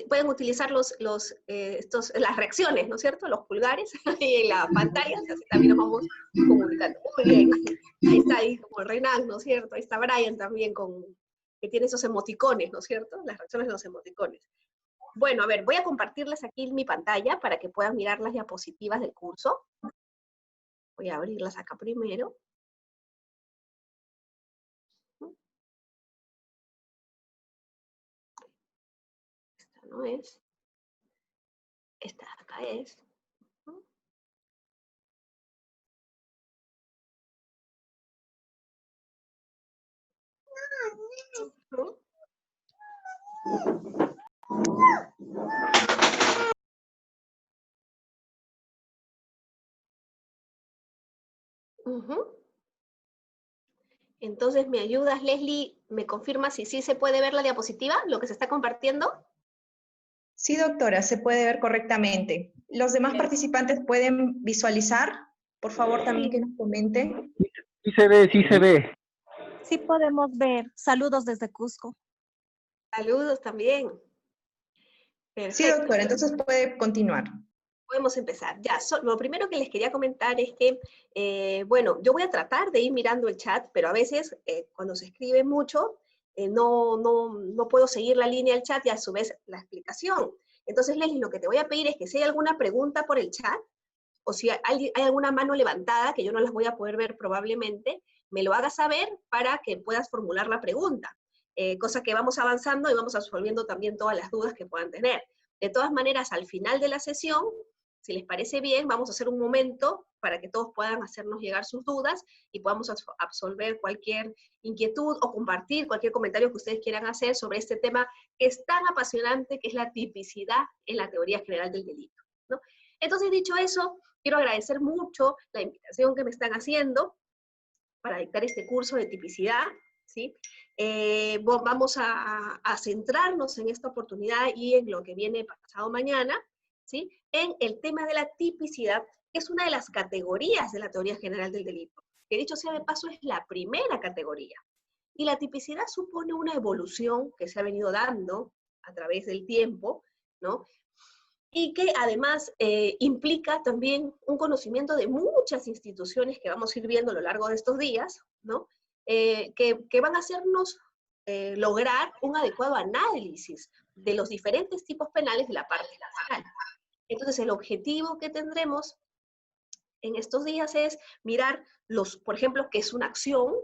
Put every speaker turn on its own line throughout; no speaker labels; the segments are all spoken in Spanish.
pueden utilizar las reacciones, ¿no es cierto? Los pulgares ahí en la pantalla, así también nos vamos comunicando. Muy bien, ahí está ahí como Renan, ¿no es cierto? Ahí está Brian también, que tiene esos emoticones, ¿no es cierto? Las reacciones de los emoticones. Bueno, a ver, voy a compartirles aquí mi pantalla para que puedan mirar las diapositivas del curso. Voy a abrirlas acá primero. Esta no es. Esta acá es. Entonces, ¿me ayudas, Leslie? ¿Me confirma si sí se puede ver la diapositiva, lo que se está compartiendo?
Sí, doctora, se puede ver correctamente. ¿Los demás participantes pueden visualizar? Por favor, también que nos comenten.
Sí se ve, sí se ve.
Sí podemos ver. Saludos desde Cusco.
Saludos también. Perfecto.
Sí, doctora, entonces puede continuar.
Podemos empezar. Ya, lo primero que les quería comentar es que, bueno, yo voy a tratar de ir mirando el chat, pero a veces cuando se escribe mucho, no puedo seguir la línea del chat y a su vez la explicación. Entonces, Leslie, lo que te voy a pedir es que si hay alguna pregunta por el chat, o si hay alguna mano levantada, que yo no las voy a poder ver probablemente, me lo hagas saber para que puedas formular la pregunta. Cosa que vamos avanzando y vamos resolviendo también todas las dudas que puedan tener. De todas maneras, al final de la sesión, si les parece bien, vamos a hacer un momento para que todos puedan hacernos llegar sus dudas y podamos absolver cualquier inquietud o compartir cualquier comentario que ustedes quieran hacer sobre este tema que es tan apasionante, que es la tipicidad en la teoría general del delito, ¿no? Entonces, dicho eso, quiero agradecer mucho la invitación que me están haciendo para dictar este curso de tipicidad, ¿sí? Vamos a centrarnos en esta oportunidad y en lo que viene pasado mañana, ¿sí? En el tema de la tipicidad, que es una de las categorías de la teoría general del delito, que dicho sea de paso es la primera categoría. Y la tipicidad supone una evolución que se ha venido dando a través del tiempo, ¿no? Y que además implica también un conocimiento de muchas instituciones que vamos a ir viendo a lo largo de estos días, ¿no? Que van a hacernos lograr un adecuado análisis de los diferentes tipos penales de la parte laboral. Entonces, el objetivo que tendremos en estos días es mirar, por ejemplo, qué es una acción,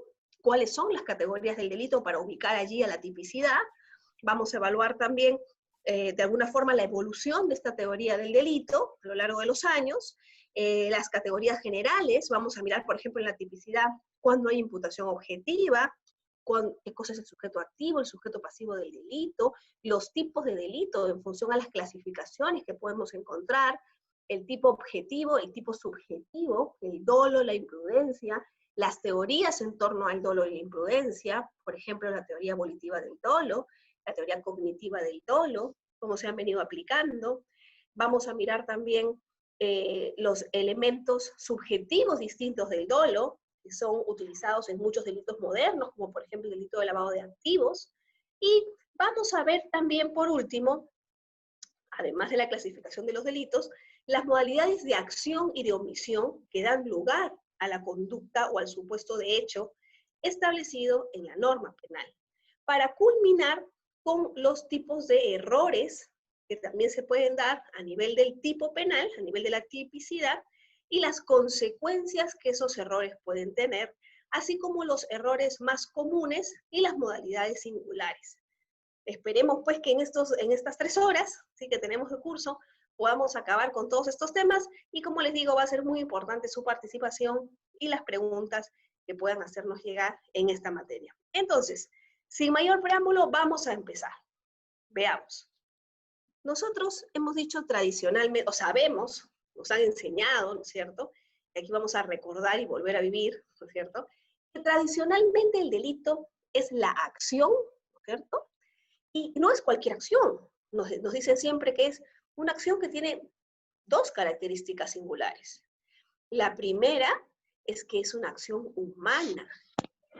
cuáles son las categorías del delito para ubicar allí a la tipicidad. Vamos a evaluar también de alguna forma la evolución de esta teoría del delito a lo largo de los años, las categorías generales, vamos a mirar, por ejemplo, en la tipicidad, cuándo hay imputación objetiva, qué cosa es el sujeto activo, el sujeto pasivo del delito, los tipos de delito en función a las clasificaciones que podemos encontrar, el tipo objetivo, el tipo subjetivo, el dolo, la imprudencia, las teorías en torno al dolo y la imprudencia, por ejemplo, la teoría volitiva del dolo, la teoría cognitiva del dolo, cómo se han venido aplicando. Vamos a mirar también los elementos subjetivos distintos del dolo, que son utilizados en muchos delitos modernos, como por ejemplo el delito de lavado de activos. Y vamos a ver también, por último, además de la clasificación de los delitos, las modalidades de acción y de omisión que dan lugar a la conducta o al supuesto de hecho establecido en la norma penal, para culminar con los tipos de errores que también se pueden dar a nivel del tipo penal, a nivel de la tipicidad, y las consecuencias que esos errores pueden tener, así como los errores más comunes y las modalidades singulares. Esperemos pues que en estas 3 horas, ¿sí?, que tenemos de curso, podamos acabar con todos estos temas, y como les digo, va a ser muy importante su participación y las preguntas que puedan hacernos llegar en esta materia. Entonces, sin mayor preámbulo, vamos a empezar. Veamos. Nosotros hemos dicho tradicionalmente, o sabemos, nos han enseñado, ¿no es cierto?, y aquí vamos a recordar y volver a vivir, ¿no es cierto?, que tradicionalmente el delito es la acción, ¿no es cierto?, y no es cualquier acción. Nos dicen siempre que es una acción que tiene 2 características singulares. La primera es que es una acción humana.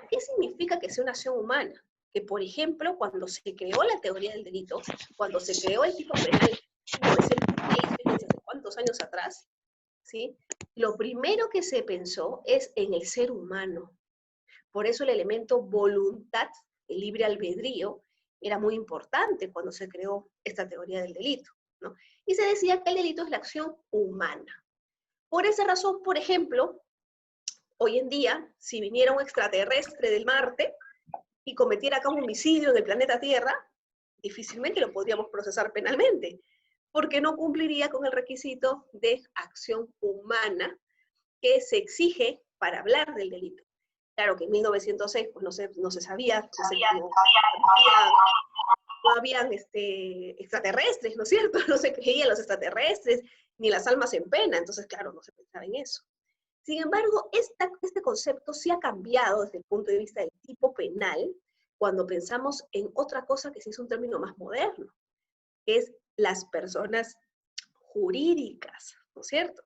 ¿Qué significa que sea una acción humana? que, por ejemplo, cuando se creó la teoría del delito, cuando se creó el tipo penal, hace cuántos años atrás, ¿sí? Lo primero que se pensó es en el ser humano. Por eso el elemento voluntad, el libre albedrío, era muy importante cuando se creó esta teoría del delito, ¿no? Y se decía que el delito es la acción humana. Por esa razón, por ejemplo, hoy en día, si viniera un extraterrestre del Marte y cometiera acá un homicidio en el planeta Tierra, difícilmente lo podríamos procesar penalmente, porque no cumpliría con el requisito de acción humana que se para hablar del delito. Claro que en 1906 pues, no se sabía, no habían extraterrestres, ¿no es cierto? No se creían los extraterrestres, ni las almas en pena, entonces claro, no se pensaba en eso. Sin embargo, este concepto sí ha cambiado desde el punto de vista del tipo penal, cuando pensamos en otra cosa que sí es un término más moderno, que es las personas jurídicas, ¿no es cierto?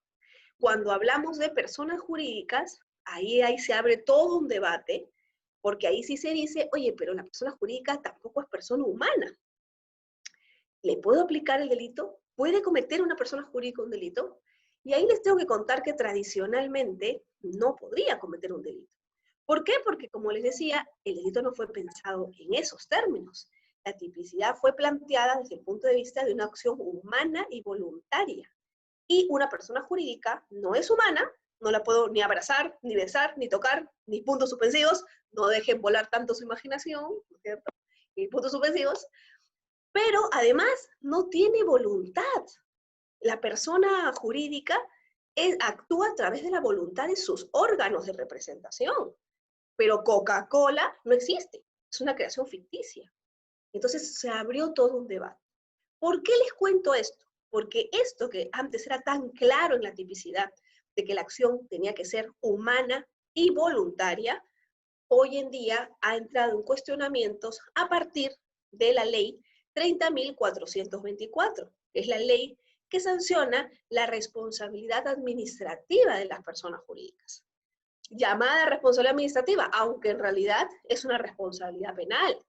Cuando hablamos de personas jurídicas, ahí se abre todo un debate, porque ahí sí se dice, oye, pero la persona jurídica tampoco es persona humana. ¿Le puedo aplicar el delito? ¿Puede cometer una persona jurídica un delito? Y ahí les tengo que contar que tradicionalmente no podría cometer un delito. ¿Por qué? Porque, como les decía, el delito no fue pensado en esos términos. La tipicidad fue planteada desde el punto de vista de una acción humana y voluntaria. Y una persona jurídica no es humana, no la puedo ni abrazar, ni besar, ni tocar, ni puntos suspensivos, no dejen volar tanto su imaginación, ¿no es cierto? Ni puntos suspensivos, pero además no tiene voluntad. La persona jurídica actúa a través de la voluntad de sus órganos de representación, pero Coca-Cola no existe, es una creación ficticia. Entonces se abrió todo un debate. ¿Por qué les cuento esto? Porque esto que antes era tan claro en la tipicidad, de que la acción tenía que ser humana y voluntaria, hoy en día ha entrado en cuestionamientos a partir de la ley 30.424, que es la ley que sanciona la responsabilidad administrativa de las personas jurídicas. Llamada responsabilidad administrativa, aunque en realidad es una responsabilidad penal,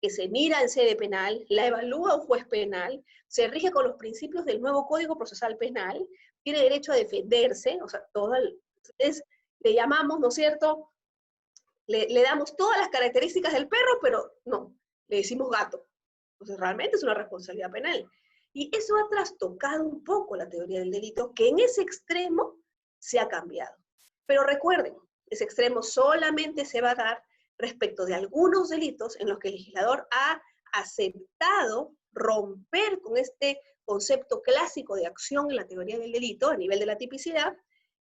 que se mira en sede penal, la evalúa un juez penal, se rige con los principios del nuevo Código Procesal Penal, tiene derecho a defenderse, o sea, le llamamos, ¿no es cierto?, le damos todas las características del perro, pero no, le decimos gato. Entonces realmente es una responsabilidad penal. Y eso ha trastocado un poco la teoría del delito, que en ese extremo se ha cambiado. Pero recuerden, ese extremo solamente se va a dar respecto de algunos delitos en los que el legislador ha aceptado romper con este concepto clásico de acción en la teoría del delito a nivel de la tipicidad,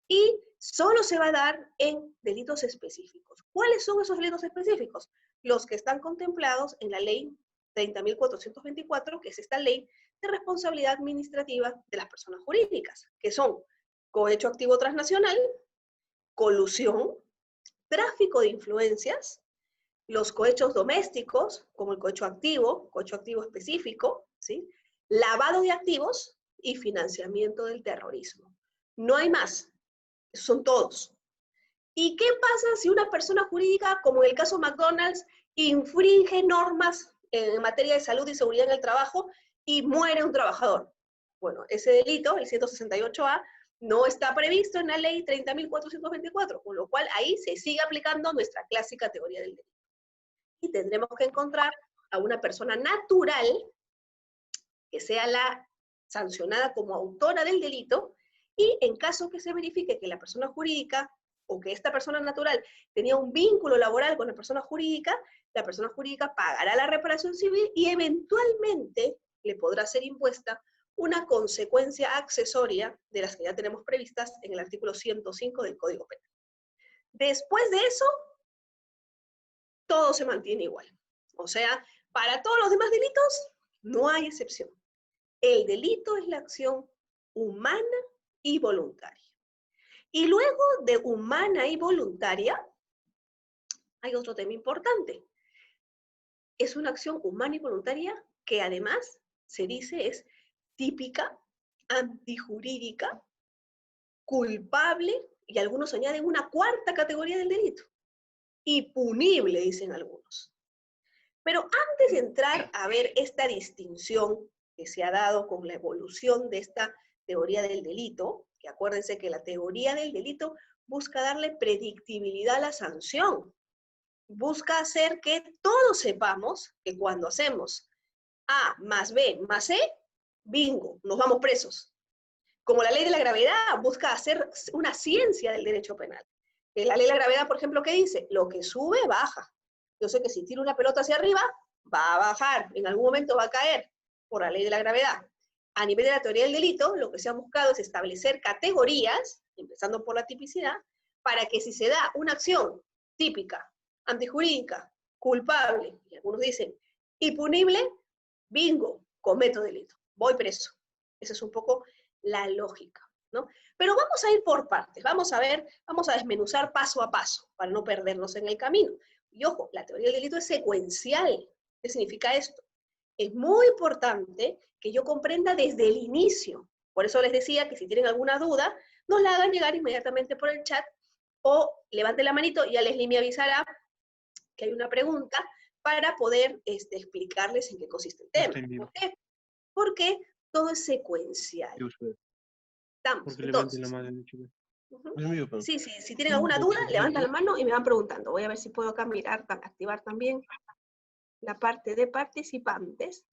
y solo se va a dar en delitos específicos. ¿Cuáles son esos delitos específicos? Los que están contemplados en la ley 30.424, que es esta ley de responsabilidad administrativa de las personas jurídicas, que son cohecho activo transnacional, colusión, tráfico de influencias, los cohechos domésticos, como el cohecho activo específico, ¿sí?, lavado de activos y financiamiento del terrorismo. No hay más, son todos. ¿Y qué pasa si una persona jurídica, como en el caso McDonald's, infringe normas en materia de salud y seguridad en el trabajo y muere un trabajador? Bueno, ese delito, el 168A, no está previsto en la ley 30.424, con lo cual ahí se sigue aplicando nuestra clásica teoría del delito. Y tendremos que encontrar a una persona natural que sea la sancionada como autora del delito, y en caso que se verifique que la persona jurídica o que esta persona natural tenía un vínculo laboral con la persona jurídica pagará la reparación civil y eventualmente le podrá ser impuesta una consecuencia accesoria de las que ya tenemos previstas en el artículo 105 del Código Penal. Después de eso, todo se mantiene igual. O sea, para todos los demás delitos, no hay excepción. El delito es la acción humana y voluntaria. Y luego de humana y voluntaria, hay otro tema importante. Es una acción humana y voluntaria que además se dice es típica, antijurídica, culpable, y algunos añaden una cuarta categoría del delito. Y punible, dicen algunos. Pero antes de entrar a ver esta distinción que se ha dado con la evolución de esta teoría del delito, que acuérdense que la teoría del delito busca darle predictibilidad a la sanción, busca hacer que todos sepamos que cuando hacemos A más B más C, bingo, nos vamos presos. Como la ley de la gravedad busca hacer una ciencia del derecho penal. La ley de la gravedad, por ejemplo, ¿qué dice? Lo que sube, baja. Yo sé que si tiro una pelota hacia arriba, va a bajar, en algún momento va a caer, por la ley de la gravedad. A nivel de la teoría del delito, lo que se ha buscado es establecer categorías, empezando por la tipicidad, para que si se da una acción típica, antijurídica, culpable, y algunos dicen impunible, bingo, cometo delito, voy preso. Esa es un poco la lógica, ¿no? Pero vamos a ir por partes, vamos a ver, vamos a desmenuzar paso a paso, para no perdernos en el camino. Y ojo, la teoría del delito es secuencial. ¿Qué significa esto? Es muy importante que yo comprenda desde el inicio. Por eso les decía que si tienen alguna duda, nos la hagan llegar inmediatamente por el chat, o levanten la manito y ya Leslie me avisará que hay una pregunta para poder explicarles en qué consiste el tema. ¿Por qué? Porque todo es secuencial. Estamos, entonces. Sí, sí, si tienen alguna duda, levantan la mano y me van preguntando. Voy a ver si puedo acá mirar, activar también la parte de participantes.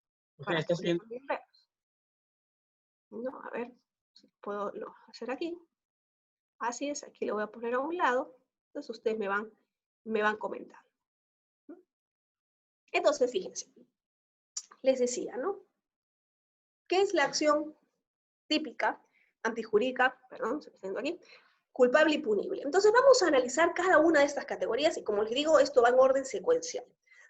No, a ver si puedo hacer aquí. Así es, aquí lo voy a poner a un lado. Entonces ustedes me van comentando. Entonces, fíjense. Les decía, ¿no? ¿Qué es la acción típica, antijurídica, perdón, se me está yendo aquí, culpable y punible? Entonces vamos a analizar cada una de estas categorías y como les digo, esto va en orden secuencial.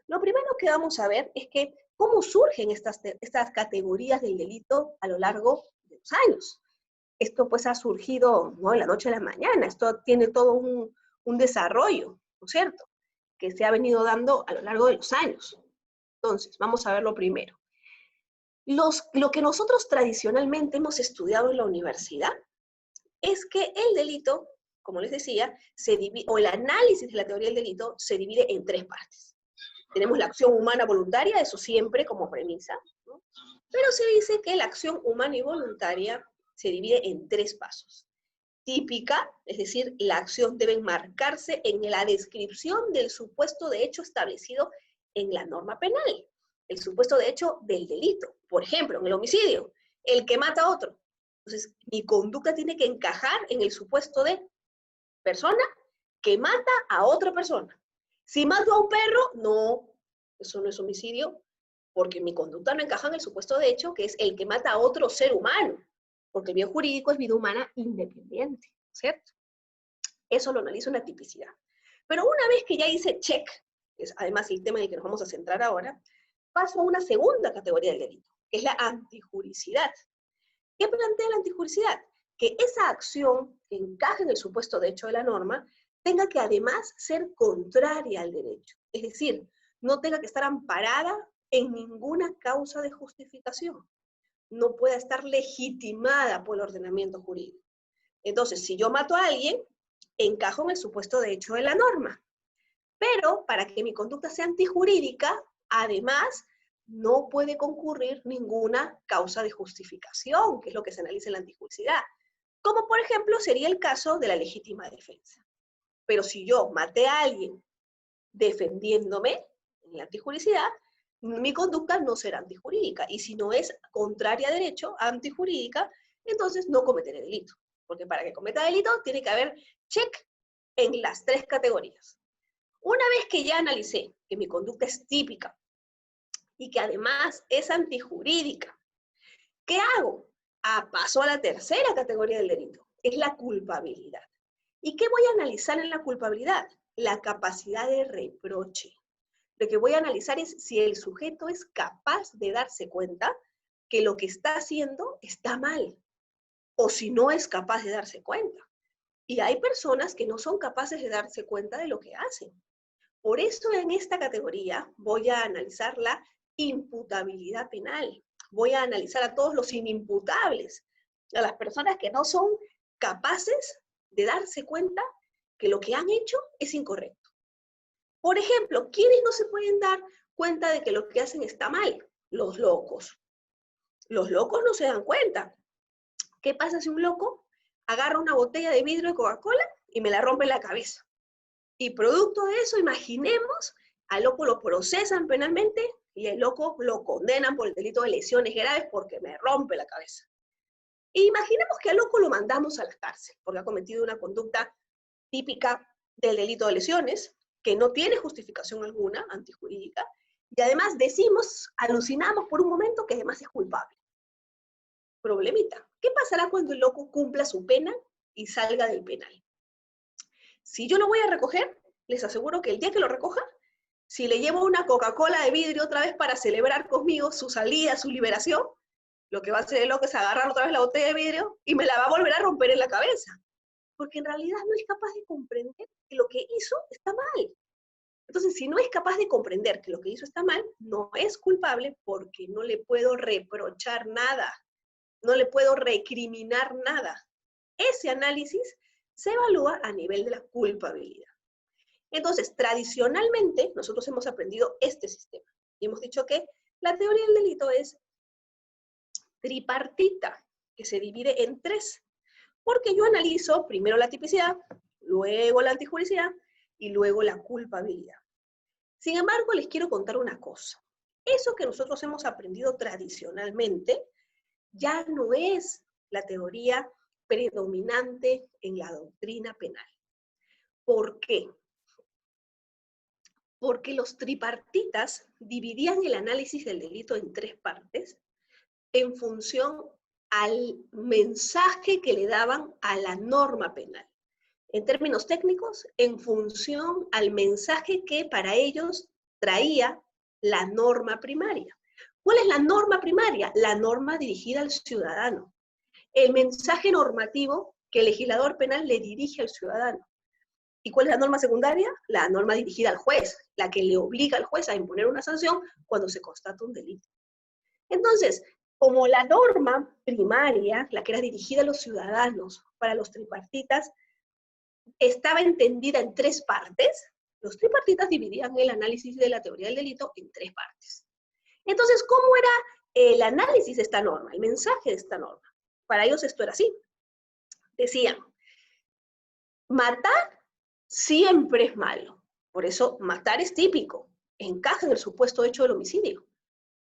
Lo primero que vamos a ver es que cómo surgen estas categorías del delito a lo largo de los años. Esto pues ha surgido no de la noche a la mañana, esto tiene todo un desarrollo, ¿no es cierto?, que se ha venido dando a lo largo de los años. Entonces, vamos a ver lo primero. Lo que nosotros tradicionalmente hemos estudiado en la universidad es que el delito, como les decía, o el análisis de la teoría del delito se divide en tres partes. Tenemos la acción humana voluntaria, eso siempre como premisa, ¿no? Pero se dice que la acción humana y voluntaria se divide en tres pasos. Típica, es decir, la acción debe enmarcarse en la descripción del supuesto de hecho establecido en la norma penal, el supuesto de hecho del delito. Por ejemplo, en el homicidio, el que mata a otro. Entonces, mi conducta tiene que encajar en el supuesto de persona que mata a otra persona. Si mato a un perro, no, eso no es homicidio, porque mi conducta no encaja en el supuesto de hecho, que es el que mata a otro ser humano, porque el bien jurídico es vida humana independiente, ¿cierto? Eso lo analizo en la tipicidad. Pero una vez que ya hice check, que es además el tema en el que nos vamos a centrar ahora, paso a una segunda categoría del delito, que es la antijuricidad. ¿Qué plantea la antijuricidad? Que esa acción que encaje en el supuesto de hecho de la norma tenga que además ser contraria al derecho. Es decir, no tenga que estar amparada en ninguna causa de justificación. No pueda estar legitimada por el ordenamiento jurídico. Entonces, si yo mato a alguien, encajo en el supuesto de hecho de la norma. Pero para que mi conducta sea antijurídica, además, no puede concurrir ninguna causa de justificación, que es lo que se analiza en la antijuricidad. Como por ejemplo sería el caso de la legítima defensa. Pero si yo maté a alguien defendiéndome en la antijuricidad, mi conducta no será antijurídica. Y si no es contraria a derecho, antijurídica, entonces no cometeré delito. Porque para que cometa delito tiene que haber check en las tres categorías. Una vez que ya analicé que mi conducta es típica y que además es antijurídica, ¿qué hago? Paso a la tercera categoría del delito, es la culpabilidad. ¿Y qué voy a analizar en la culpabilidad? La capacidad de reproche. Lo que voy a analizar es si el sujeto es capaz de darse cuenta que lo que está haciendo está mal, o si no es capaz de darse cuenta. Y hay personas que no son capaces de darse cuenta de lo que hacen. Por eso en esta categoría voy a analizar la imputabilidad penal. Voy a analizar a todos los inimputables, a las personas que no son capaces de darse cuenta que lo que han hecho es incorrecto. Por ejemplo, ¿quiénes no se pueden dar cuenta de que lo que hacen está mal, los locos. Los locos no se dan cuenta. ¿Qué pasa si un loco agarra una botella de vidrio de Coca-Cola y me la rompe en la cabeza? Y producto de eso, imaginemos, al loco lo procesan penalmente y el loco lo condenan por el delito de lesiones graves porque me rompe la cabeza. E imaginemos que al loco lo mandamos a la cárcel porque ha cometido una conducta típica del delito de lesiones, que no tiene justificación alguna, antijurídica, y además alucinamos por un momento que además es culpable. Problemita. ¿Qué pasará cuando el loco cumpla su pena y salga del penal? Si yo lo voy a recoger, les aseguro que el día que lo recoja, si le llevo una Coca-Cola de vidrio otra vez para celebrar conmigo su salida, su liberación, lo que va a hacer el loco es agarrar otra vez la botella de vidrio y me la va a volver a romper en la cabeza. Porque en realidad no es capaz de comprender que lo que hizo está mal. Entonces, si no es capaz de comprender que lo que hizo está mal, no es culpable porque no le puedo reprochar nada, no le puedo recriminar nada. Ese análisis se evalúa a nivel de la culpabilidad. Entonces, tradicionalmente, nosotros hemos aprendido este sistema. Y hemos dicho que la teoría del delito es tripartita, que se divide en 3. Porque yo analizo primero la tipicidad, luego la antijuricidad y luego la culpabilidad. Sin embargo, les quiero contar una cosa. Eso que nosotros hemos aprendido tradicionalmente ya no es la teoría predominante en la doctrina penal. ¿Por qué? Porque los tripartitas dividían el análisis del delito en 3 partes en función al mensaje que le daban a la norma penal. En términos técnicos, en función al mensaje que para ellos traía la norma primaria. ¿Cuál es la norma primaria? La norma dirigida al ciudadano. El mensaje normativo que el legislador penal le dirige al ciudadano. ¿Y cuál es la norma secundaria? La norma dirigida al juez, la que le obliga al juez a imponer una sanción cuando se constata un delito. Entonces, como la norma primaria, la que era dirigida a los ciudadanos para los tripartitas, estaba entendida en 3 partes, los tripartitas dividían el análisis de la teoría del delito en 3 partes. Entonces, ¿cómo era el análisis de esta norma, el mensaje de esta norma? Para ellos esto era así. Decían, matar siempre es malo. Por eso, matar es típico. Encaja en el supuesto hecho del homicidio.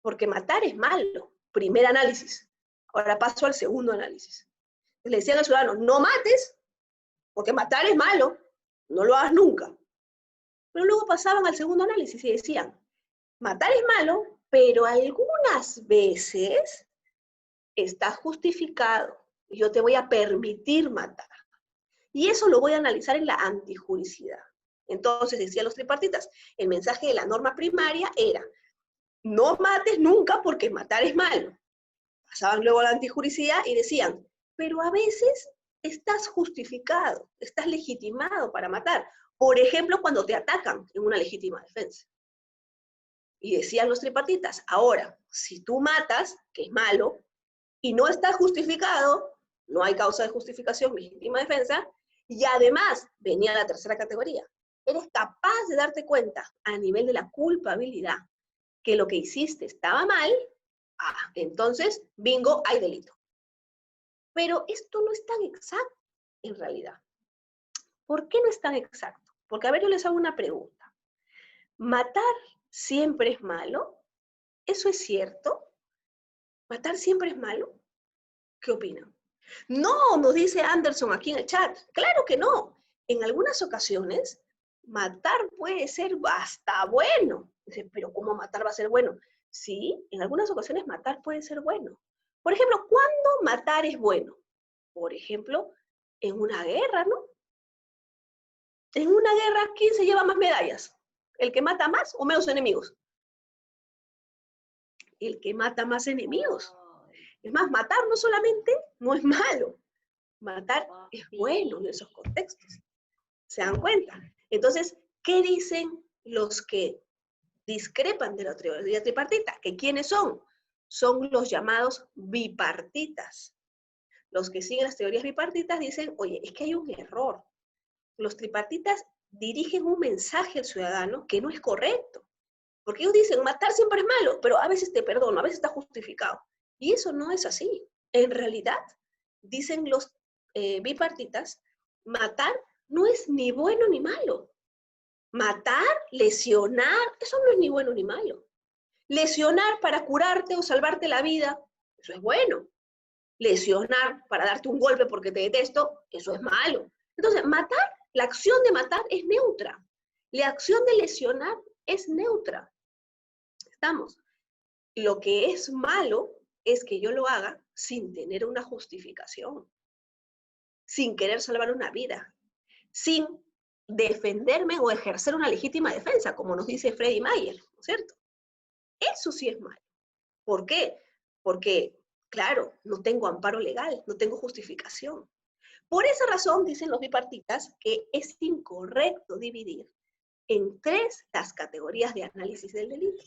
Porque matar es malo. Primer análisis. Ahora paso al segundo análisis. Le decían al ciudadano, no mates, porque matar es malo, no lo hagas nunca. Pero luego pasaban al segundo análisis y decían, matar es malo, pero algunas veces está justificado. Y yo te voy a permitir matar. Y eso lo voy a analizar en la antijuricidad. Entonces, decían los tripartitas, el mensaje de la norma primaria era, no mates nunca porque matar es malo. Pasaban luego a la antijuricidad y decían, pero a veces estás justificado, estás legitimado para matar. Por ejemplo, cuando te atacan en una legítima defensa. Y decían los tripartitas, ahora, si tú matas, que es malo, y no está justificado, no hay causa de justificación, legítima defensa, y además venía la tercera categoría. Eres capaz de darte cuenta a nivel de la culpabilidad que lo que hiciste estaba mal, entonces, bingo, hay delito. Pero esto no es tan exacto en realidad. ¿Por qué no es tan exacto? Porque, a ver, yo les hago una pregunta. ¿Matar siempre es malo? ¿Eso es cierto? ¿Matar siempre es malo? ¿Qué opinan? No, nos dice Anderson aquí en el chat. Claro que no. En algunas ocasiones, matar puede ser hasta bueno. Dice, pero ¿cómo matar va a ser bueno? Sí, en algunas ocasiones matar puede ser bueno. Por ejemplo, ¿cuándo matar es bueno? Por ejemplo, en una guerra, ¿no? En una guerra, ¿quién se lleva más medallas? ¿El que mata más o menos enemigos? El que mata más enemigos. Es más, matar no solamente no es malo, matar es bueno en esos contextos. ¿Se dan cuenta? Entonces, ¿qué dicen los que discrepan de la teoría tripartita? ¿Que quiénes son? Son los llamados bipartitas. Los que siguen las teorías bipartitas dicen, oye, es que hay un error. Los tripartitas dirigen un mensaje al ciudadano que no es correcto. Porque ellos dicen, matar siempre es malo, pero a veces te perdono, a veces está justificado. Y eso no es así. En realidad, dicen los bipartitas, matar no es ni bueno ni malo. Matar, lesionar, eso no es ni bueno ni malo. Lesionar para curarte o salvarte la vida, eso es bueno. Lesionar para darte un golpe porque te detesto, eso es malo. Entonces, matar, la acción de matar es neutra. La acción de lesionar es neutra. ¿Estamos? Lo que es malo es que yo lo haga sin tener una justificación, sin querer salvar una vida, sin defenderme o ejercer una legítima defensa, como nos dice Freddy Mayer, ¿no es cierto? Eso sí es malo. ¿Por qué? Porque, claro, no tengo amparo legal, no tengo justificación. Por esa razón, dicen los bipartitas, que es incorrecto dividir en tres las categorías de análisis del delito.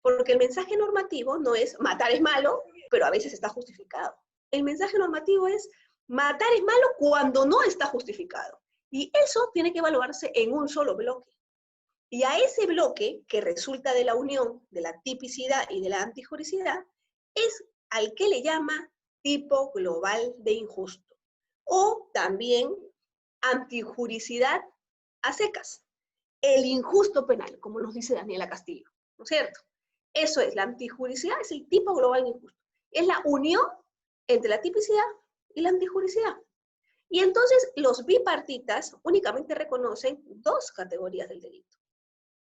Porque el mensaje normativo no es matar es malo, pero a veces está justificado. El mensaje normativo es matar es malo cuando no está justificado. Y eso tiene que evaluarse en un solo bloque. Y a ese bloque, que resulta de la unión de la tipicidad y de la antijuricidad, es al que le llama tipo global de injusto. O también antijuricidad a secas. El injusto penal, como nos dice Daniela Castillo, ¿no es cierto? Eso es, la antijuricidad es el tipo global de injusto. Es la unión entre la tipicidad y la antijuricidad. Y entonces los bipartitas únicamente reconocen dos categorías del delito.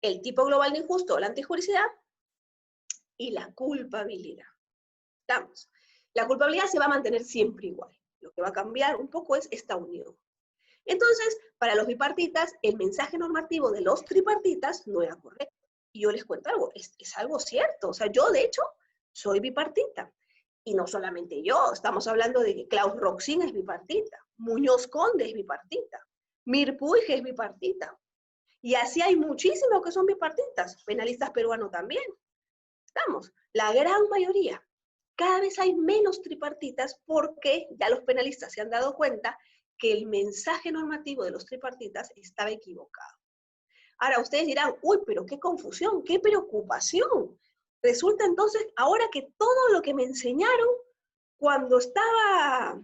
El tipo global de injusto o la antijuricidad y la culpabilidad. ¿Estamos? La culpabilidad se va a mantener siempre igual. Lo que va a cambiar un poco es esta unión. Entonces, para los bipartitas, el mensaje normativo de los tripartitas no era correcto. Y yo les cuento algo, es algo cierto. O sea, yo de hecho soy bipartita. Y no solamente yo, estamos hablando de que Klaus Roxin es bipartita, Muñoz Conde es bipartita, Mir Puig es bipartita. Y así hay muchísimos que son bipartitas, penalistas peruanos también. Estamos, la gran mayoría. Cada vez hay menos tripartitas porque ya los penalistas se han dado cuenta que el mensaje normativo de los tripartitas estaba equivocado. Ahora ustedes dirán, uy, pero qué confusión, qué preocupación. Resulta entonces ahora que todo lo que me enseñaron cuando estaba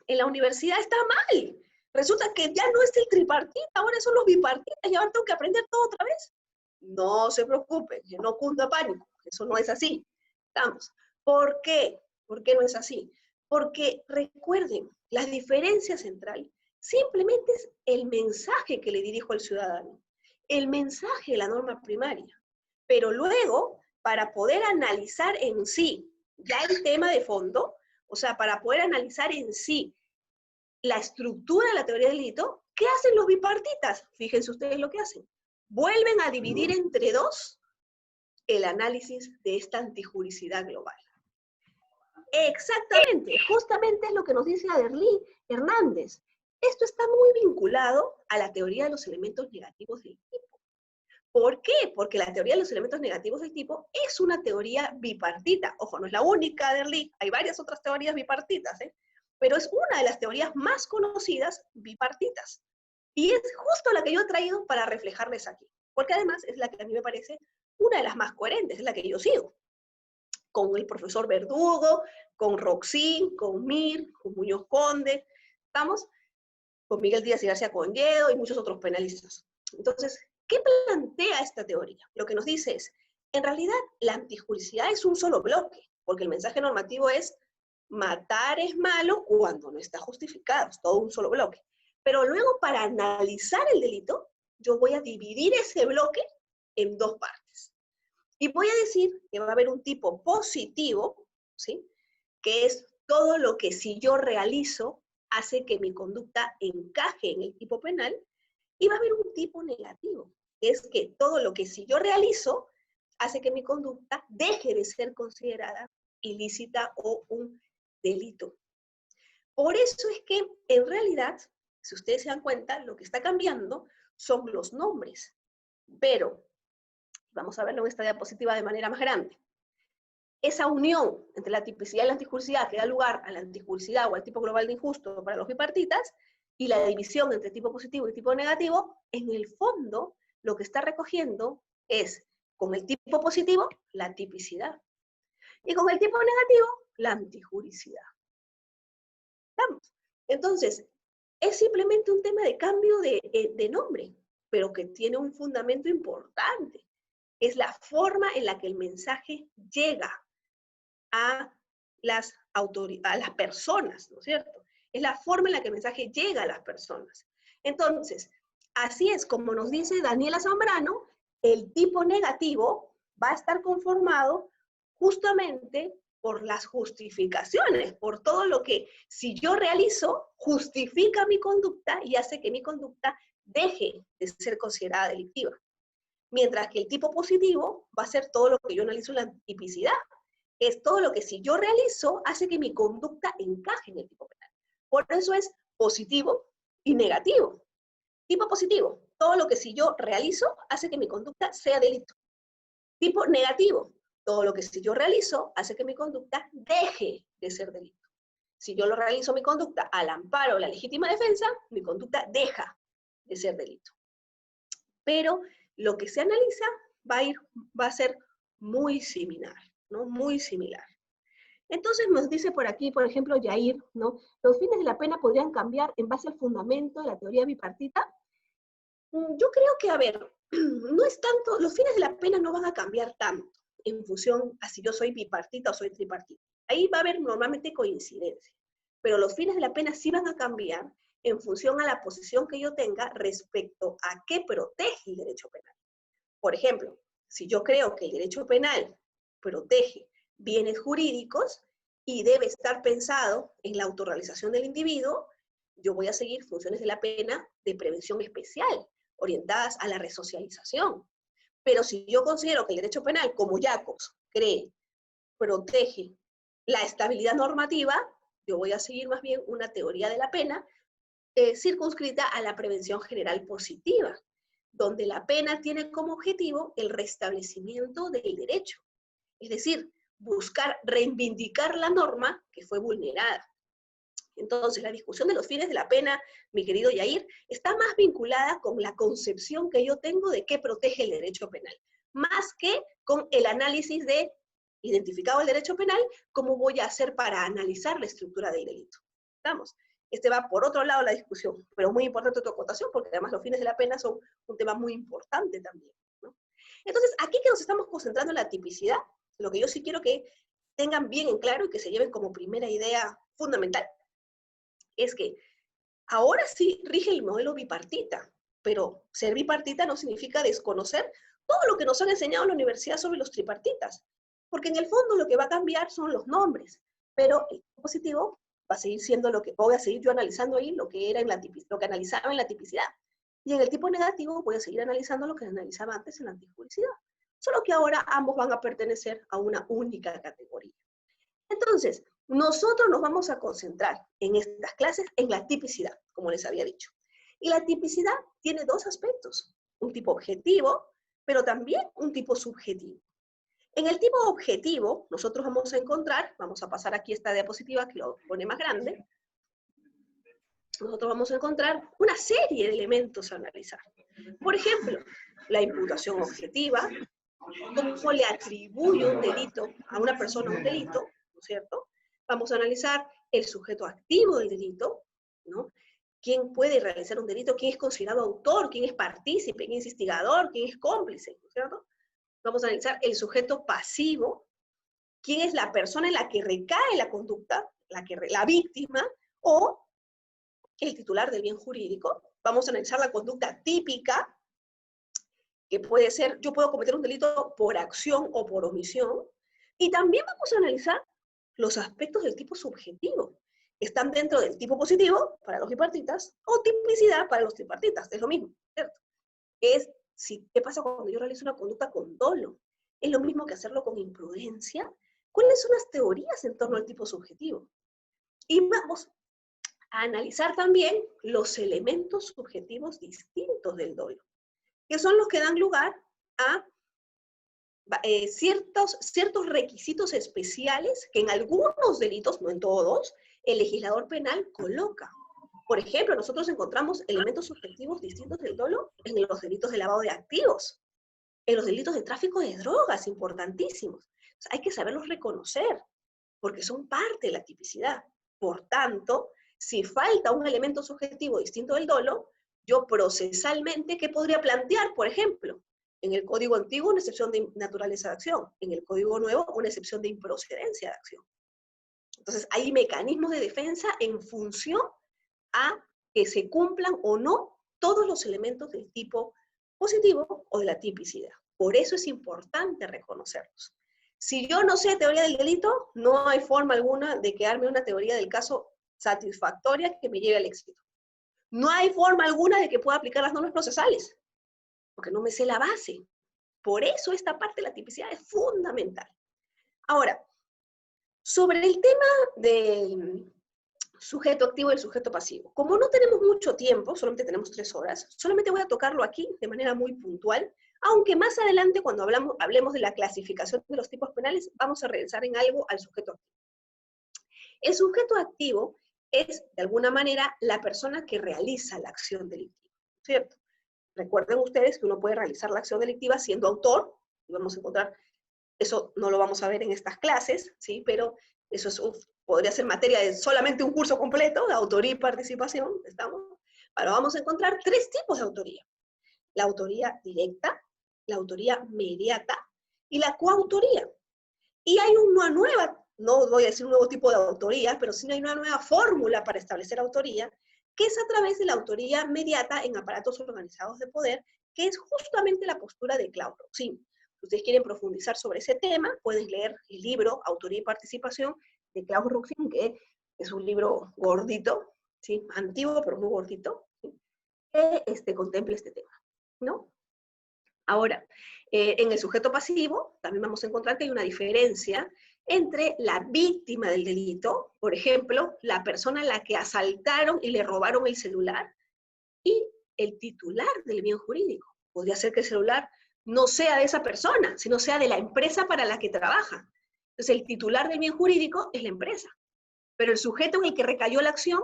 en la universidad está mal. Resulta que ya no es el tripartita, ahora son los bipartitas y ahora tengo que aprender todo otra vez. No se preocupen, no cunda pánico, eso no es así. Estamos. ¿Por qué? ¿Por qué no es así? Porque recuerden, la diferencia central simplemente es el mensaje que le dirijo al ciudadano, el mensaje de la norma primaria. Pero luego, para poder analizar en sí ya el tema de fondo, o sea, para poder analizar en sí la estructura de la teoría del delito, ¿qué hacen los bipartitas? Fíjense ustedes lo que hacen. Vuelven a dividir entre dos el análisis de esta antijuricidad global. Exactamente, justamente es lo que nos dice Aderly Hernández. Esto está muy vinculado a la teoría de los elementos negativos del tipo. ¿Por qué? Porque la teoría de los elementos negativos del tipo es una teoría bipartita. Ojo, no es la única, Aderly, hay varias otras teorías bipartitas, pero es una de las teorías más conocidas bipartitas. Y es justo la que yo he traído para reflejarles aquí. Porque además es la que a mí me parece una de las más coherentes, es la que yo sigo. Con el profesor Verdugo, con Roxin, con Mir, con Muñoz Conde, ¿estamos? Con Miguel Díaz y García Conyedo y muchos otros penalistas. Entonces, ¿qué plantea esta teoría? Lo que nos dice es, en realidad, la antijuricidad es un solo bloque, porque el mensaje normativo es matar es malo cuando no está justificado, es todo un solo bloque. Pero luego, para analizar el delito, yo voy a dividir ese bloque en dos partes. Y voy a decir que va a haber un tipo positivo, ¿sí? Que es todo lo que si yo realizo hace que mi conducta encaje en el tipo penal, y va a haber un tipo negativo, que es que todo lo que si yo realizo hace que mi conducta deje de ser considerada ilícita o un delito. Por eso es que, en realidad, si ustedes se dan cuenta, lo que está cambiando son los nombres. Pero, vamos a verlo en esta diapositiva de manera más grande. Esa unión entre la tipicidad y la antijuricidad que da lugar a la antijuricidad o al tipo global de injusto para los bipartitas, y la división entre tipo positivo y tipo negativo, en el fondo, lo que está recogiendo es Con el tipo positivo, la tipicidad. Y con el tipo negativo, la antijuricidad. ¿Estamos? Entonces, es simplemente un tema de cambio de nombre, pero que tiene un fundamento importante. Es la forma en la que el mensaje llega a las personas, ¿no es cierto? Es la forma en la que el mensaje llega a las personas. Entonces, así es como nos dice Daniela Zambrano, el tipo negativo va a estar conformado justamente por las justificaciones, por todo lo que si yo realizo, justifica mi conducta y hace que mi conducta deje de ser considerada delictiva. Mientras que el tipo positivo va a ser todo lo que yo analizo en la tipicidad. Es todo lo que si yo realizo, hace que mi conducta encaje en el tipo penal. Por eso es positivo y negativo. Tipo positivo, todo lo que si yo realizo, hace que mi conducta sea delito. Tipo negativo, todo lo que si yo realizo, hace que mi conducta deje de ser delito. Si yo lo realizo mi conducta al amparo de la legítima defensa, mi conducta deja de ser delito. Pero lo que se analiza va a ser muy similar, ¿no? Muy similar. Entonces nos dice por aquí, por ejemplo, Yair, ¿no? Los fines de la pena podrían cambiar en base al fundamento de la teoría bipartita. Yo creo que, a ver, no es tanto, los fines de la pena no van a cambiar tanto en función a si yo soy bipartita o soy tripartita. Ahí va a haber normalmente coincidencia, pero los fines de la pena sí van a cambiar en función a la posición que yo tenga respecto a qué protege el derecho penal. Por ejemplo, si yo creo que el derecho penal protege bienes jurídicos y debe estar pensado en la autorrealización del individuo, yo voy a seguir funciones de la pena de prevención especial, orientadas a la resocialización. Pero si yo considero que el derecho penal, como Jacobs cree, protege la estabilidad normativa, yo voy a seguir más bien una teoría de la pena circunscrita a la prevención general positiva, donde la pena tiene como objetivo el restablecimiento del derecho. Es decir, buscar reivindicar la norma que fue vulnerada. Entonces, la discusión de los fines de la pena, mi querido Yair, está más vinculada con la concepción que yo tengo de qué protege el derecho penal, más que con el análisis de, identificado el derecho penal, cómo voy a hacer para analizar la estructura del delito. ¿Estamos? Este va por otro lado la discusión, pero muy importante tu acotación, porque además los fines de la pena son un tema muy importante también, ¿no? Entonces, aquí que nos estamos concentrando en la tipicidad, lo que yo sí quiero que tengan bien en claro y que se lleven como primera idea fundamental, es que ahora sí rige el modelo bipartita, pero ser bipartita no significa desconocer todo lo que nos han enseñado en la universidad sobre los tripartitas, porque en el fondo lo que va a cambiar son los nombres, pero el tipo positivo va a seguir siendo lo que, voy a seguir yo analizando ahí lo que era en la lo que analizaba en la tipicidad, y en el tipo negativo voy a seguir analizando lo que analizaba antes en la antijuricidad, solo que ahora ambos van a pertenecer a una única categoría. Entonces, nosotros nos vamos a concentrar en estas clases en la tipicidad, como les había dicho. Y la tipicidad tiene dos aspectos, un tipo objetivo, pero también un tipo subjetivo. En el tipo objetivo, nosotros vamos a encontrar, vamos a pasar aquí esta diapositiva que lo pone más grande, nosotros vamos a encontrar una serie de elementos a analizar. Por ejemplo, la imputación objetiva, cómo le atribuyo un delito a una persona un delito, ¿no es cierto? Vamos a analizar el sujeto activo del delito, ¿no? ¿Quién puede realizar un delito? ¿Quién es considerado autor? ¿Quién es partícipe? ¿Quién es instigador? ¿Quién es cómplice? ¿No es cierto? Vamos a analizar el sujeto pasivo, quién es la persona en la que recae la conducta, la víctima, o el titular del bien jurídico. Vamos a analizar la conducta típica, que puede ser, yo puedo cometer un delito por acción o por omisión, y también vamos a analizar los aspectos del tipo subjetivo, que están dentro del tipo positivo para los bipartitas, o tipicidad para los tripartitas, es lo mismo, ¿cierto? Es, ¿qué pasa cuando yo realizo una conducta con dolo? ¿Es lo mismo que hacerlo con imprudencia? ¿Cuáles son las teorías en torno al tipo subjetivo? Y vamos a analizar también los elementos subjetivos distintos del dolo, que son los que dan lugar a ciertos requisitos especiales que en algunos delitos, no en todos, el legislador penal coloca. Por ejemplo, nosotros encontramos elementos subjetivos distintos del dolo en los delitos de lavado de activos, en los delitos de tráfico de drogas, importantísimos. O sea, hay que saberlos reconocer, porque son parte de la tipicidad. Por tanto, si falta un elemento subjetivo distinto del dolo, yo procesalmente, ¿qué podría plantear? Por ejemplo, en el Código Antiguo una excepción de naturaleza de acción, en el Código Nuevo una excepción de improcedencia de acción. Entonces, hay mecanismos de defensa en función a que se cumplan o no todos los elementos del tipo positivo o de la tipicidad. Por eso es importante reconocerlos. Si yo no sé teoría del delito, no hay forma alguna de que arme una teoría del caso satisfactoria que me lleve al éxito. No hay forma alguna de que pueda aplicar las normas procesales, porque no me sé la base. Por eso esta parte de la tipicidad es fundamental. Ahora, sobre el tema del sujeto activo y el sujeto pasivo. Como no tenemos mucho tiempo, solamente tenemos 3 horas, solamente voy a tocarlo aquí de manera muy puntual, aunque más adelante cuando hablemos de la clasificación de los tipos penales, vamos a regresar en algo al sujeto activo. El sujeto activo es, de alguna manera, la persona que realiza la acción delictiva, ¿cierto? Recuerden ustedes que uno puede realizar la acción delictiva siendo autor, y vamos a encontrar, eso no lo vamos a ver en estas clases, ¿sí? Pero eso podría ser materia de solamente un curso completo, de autoría y participación, ¿estamos? Pero vamos a encontrar 3 tipos de autoría. La autoría directa, la autoría mediata y la coautoría. Y hay una nueva, no voy a decir un nuevo tipo de autoría, pero sí hay una nueva fórmula para establecer autoría, que es a través de la autoría mediata en aparatos organizados de poder, que es justamente la postura de Claude Roxin. Si ustedes quieren profundizar sobre ese tema, pueden leer el libro Autoría y Participación de Claude Roxin, que es un libro gordito, ¿sí? Antiguo, pero muy gordito, ¿sí? Que contempla este tema, ¿no? Ahora, en el sujeto pasivo, también vamos a encontrar que hay una diferencia entre la víctima del delito, por ejemplo, la persona a la que asaltaron y le robaron el celular, y el titular del bien jurídico. Podría ser que el celular no sea de esa persona, sino sea de la empresa para la que trabaja. Entonces, el titular del bien jurídico es la empresa, pero el sujeto en el que recayó la acción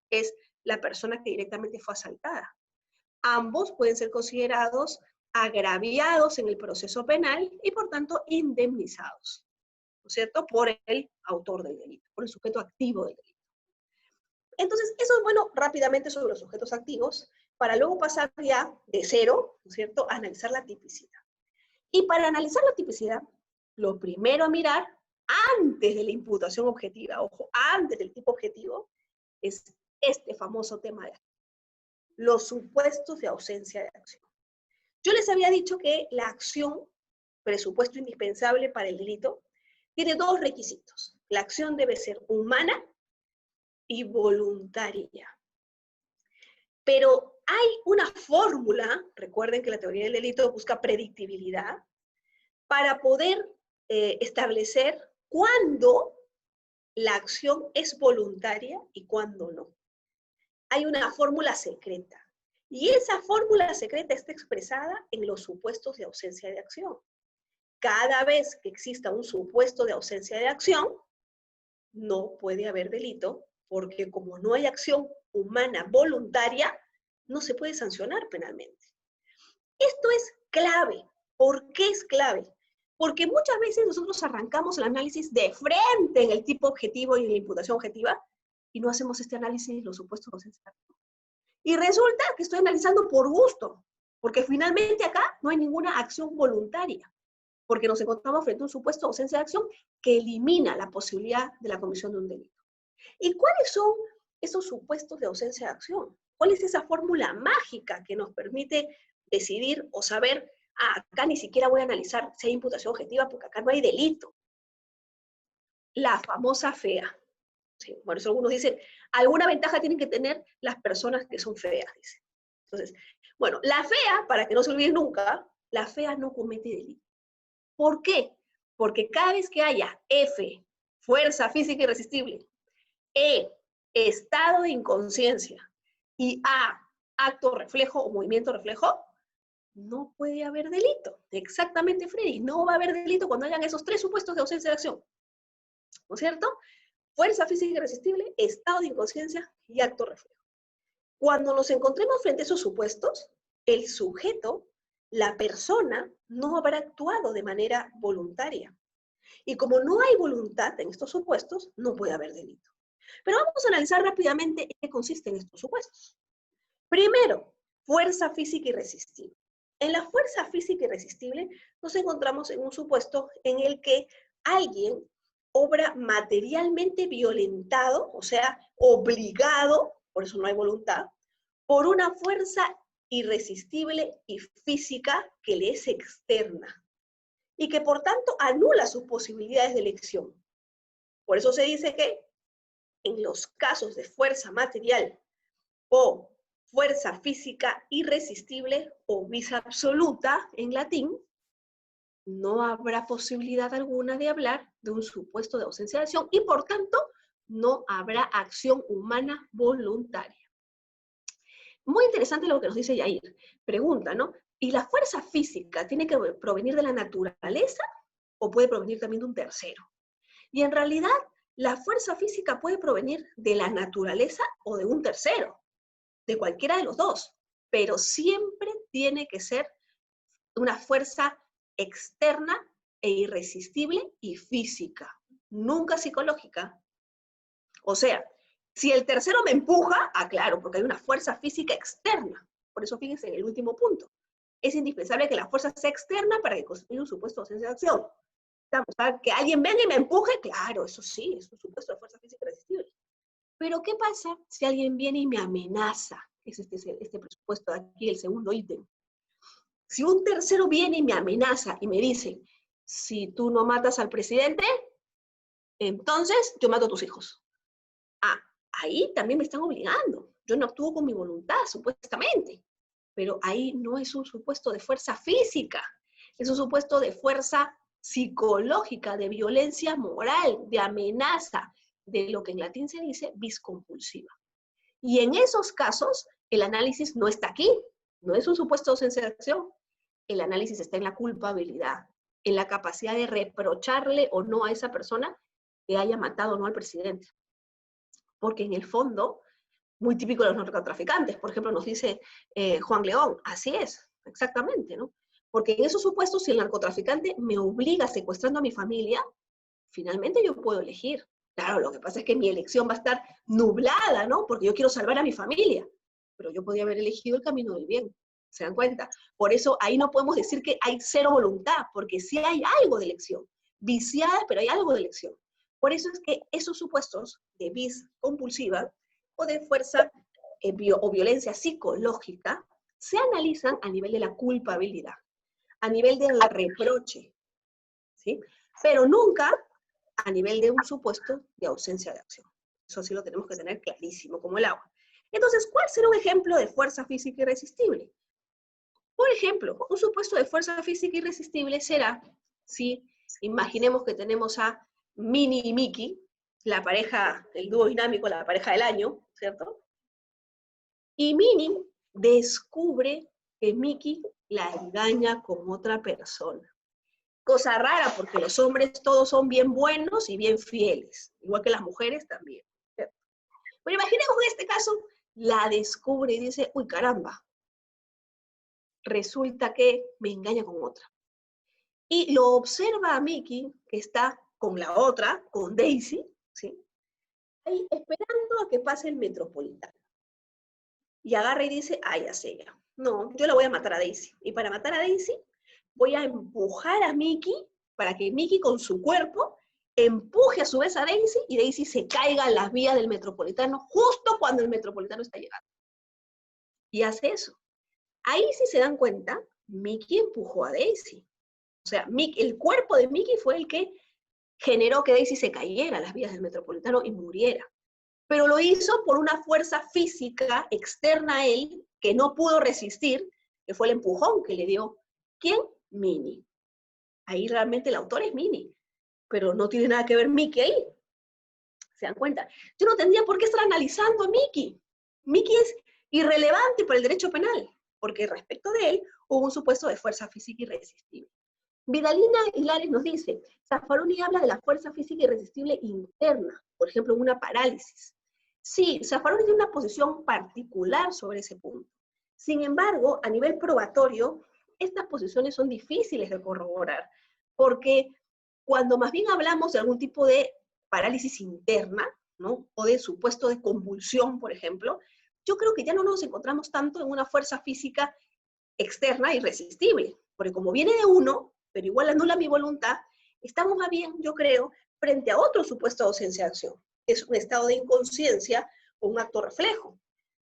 es la persona que directamente fue asaltada. Ambos pueden ser considerados agraviados en el proceso penal y, por tanto, indemnizados, ¿no es cierto?, por el autor del delito, por el sujeto activo del delito. Entonces, eso es bueno rápidamente sobre los sujetos activos, para luego pasar ya de cero, ¿no es cierto?, a analizar la tipicidad. Y para analizar la tipicidad, lo primero a mirar, antes de la imputación objetiva, ojo, antes del tipo objetivo, es este famoso tema de los supuestos de ausencia de acción. Yo les había dicho que la acción, presupuesto indispensable para el delito, tiene 2 requisitos. La acción debe ser humana y voluntaria. Pero hay una fórmula, recuerden que la teoría del delito busca predictibilidad, para poder establecer cuándo la acción es voluntaria y cuándo no. Hay una fórmula secreta. Y esa fórmula secreta está expresada en los supuestos de ausencia de acción. Cada vez que exista un supuesto de ausencia de acción, no puede haber delito, porque como no hay acción humana voluntaria, no se puede sancionar penalmente. Esto es clave. ¿Por qué es clave? Porque muchas veces nosotros arrancamos el análisis de frente en el tipo objetivo y en la imputación objetiva, y no hacemos este análisis de los supuestos de ausencia de acción. Y resulta que estoy analizando por gusto, porque finalmente acá no hay ninguna acción voluntaria, porque nos encontramos frente a un supuesto de ausencia de acción que elimina la posibilidad de la comisión de un delito. ¿Y cuáles son esos supuestos de ausencia de acción? ¿Cuál es esa fórmula mágica que nos permite decidir o saber, acá ni siquiera voy a analizar si hay imputación objetiva porque acá no hay delito? La famosa FEA. Sí, por eso algunos dicen, alguna ventaja tienen que tener las personas que son feas, dicen. Entonces, bueno, la FEA, para que no se olviden nunca, la FEA no comete delito. ¿Por qué? Porque cada vez que haya F, fuerza física irresistible, E, estado de inconsciencia, y A, acto reflejo o movimiento reflejo, no puede haber delito. Exactamente, Freddy, no va a haber delito cuando hayan esos 3 supuestos de ausencia de acción. ¿No es cierto? Fuerza física irresistible, estado de inconsciencia y acto reflejo. Cuando nos encontremos frente a esos supuestos, el sujeto la persona no habrá actuado de manera voluntaria. Y como no hay voluntad en estos supuestos, no puede haber delito. Pero vamos a analizar rápidamente en qué consisten estos supuestos. Primero, fuerza física irresistible. En la fuerza física irresistible nos encontramos en un supuesto en el que alguien obra materialmente violentado, o sea, obligado, por eso no hay voluntad, por una fuerza irresistible y física que le es externa y que por tanto anula sus posibilidades de elección. Por eso se dice que en los casos de fuerza material o fuerza física irresistible o vis absoluta en latín, no habrá posibilidad alguna de hablar de un supuesto de ausencia de acción y por tanto no habrá acción humana voluntaria. Muy interesante lo que nos dice Yair. Pregunta, ¿no? ¿Y la fuerza física tiene que provenir de la naturaleza o puede provenir también de un tercero? Y en realidad, la fuerza física puede provenir de la naturaleza o de un tercero, de cualquiera de los dos, pero siempre tiene que ser una fuerza externa e irresistible y física, nunca psicológica. O sea, si el tercero me empuja, claro, porque hay una fuerza física externa. Por eso fíjense en el último punto. Es indispensable que la fuerza sea externa para que constituya un supuesto de ausencia de acción. O sea, que alguien venga y me empuje, claro, eso sí, es un supuesto de fuerza física irresistible. Pero ¿qué pasa si alguien viene y me amenaza? Es este presupuesto de aquí, el segundo ítem. Si un tercero viene y me amenaza y me dice, si tú no matas al presidente, entonces yo mato a tus hijos. Ahí también me están obligando. Yo no actúo con mi voluntad, supuestamente. Pero ahí no es un supuesto de fuerza física, es un supuesto de fuerza psicológica, de violencia moral, de amenaza, de lo que en latín se dice vis compulsiva. Y en esos casos, el análisis no está aquí, no es un supuesto de ausencia de acción. El análisis está en la culpabilidad, en la capacidad de reprocharle o no a esa persona que haya matado o no al presidente. Porque en el fondo, muy típico de los narcotraficantes, por ejemplo, nos dice Juan León, así es, exactamente, ¿no? Porque en esos supuestos, si el narcotraficante me obliga secuestrando a mi familia, finalmente yo puedo elegir. Claro, lo que pasa es que mi elección va a estar nublada, ¿no? Porque yo quiero salvar a mi familia, pero yo podía haber elegido el camino del bien, ¿se dan cuenta? Por eso ahí no podemos decir que hay cero voluntad, porque sí hay algo de elección, viciada, pero hay algo de elección. Por eso es que esos supuestos de vis compulsiva o de fuerza o violencia psicológica se analizan a nivel de la culpabilidad, a nivel del reproche, ¿sí? Pero nunca a nivel de un supuesto de ausencia de acción. Eso sí lo tenemos que tener clarísimo, como el agua. Entonces, ¿cuál será un ejemplo de fuerza física irresistible? Por ejemplo, un supuesto de fuerza física irresistible será, si imaginemos que tenemos a Minnie y Mickey, la pareja, el dúo dinámico, la pareja del año, ¿cierto? Y Minnie descubre que Mickey la engaña con otra persona. Cosa rara, porque los hombres todos son bien buenos y bien fieles, igual que las mujeres también, ¿cierto? Pero imaginemos en este caso, la descubre y dice, uy, caramba, resulta que me engaña con otra. Y lo observa a Mickey, que está con la otra, con Daisy, ¿sí? Ahí esperando a que pase el metropolitano. Y agarra y dice, ya sé ya. No, yo la voy a matar a Daisy. Y para matar a Daisy, voy a empujar a Mickey para que Mickey con su cuerpo empuje a su vez a Daisy y Daisy se caiga en las vías del metropolitano justo cuando el metropolitano está llegando. Y hace eso. Ahí si se dan cuenta, Mickey empujó a Daisy. O sea, el cuerpo de Mickey fue el que generó que Daisy se cayera a las vías del metropolitano y muriera. Pero lo hizo por una fuerza física externa a él que no pudo resistir, que fue el empujón que le dio. ¿Quién? Minnie. Ahí realmente el autor es Minnie, pero no tiene nada que ver Mickey ahí. ¿Se dan cuenta? Yo no tendría por qué estar analizando a Mickey. Mickey es irrelevante para el derecho penal, porque respecto de él hubo un supuesto de fuerza física irresistible. Vidalina Hilares nos dice, Zaffaroni habla de la fuerza física irresistible interna, por ejemplo, en una parálisis. Sí, Zaffaroni tiene una posición particular sobre ese punto. Sin embargo, a nivel probatorio, estas posiciones son difíciles de corroborar, porque cuando más bien hablamos de algún tipo de parálisis interna, ¿no? O de supuesto de convulsión, por ejemplo, yo creo que ya no nos encontramos tanto en una fuerza física externa irresistible, porque como viene de uno, pero igual anula mi voluntad, estamos más bien, yo creo, frente a otro supuesto de ausencia de acción. Es un estado de inconsciencia o un acto reflejo,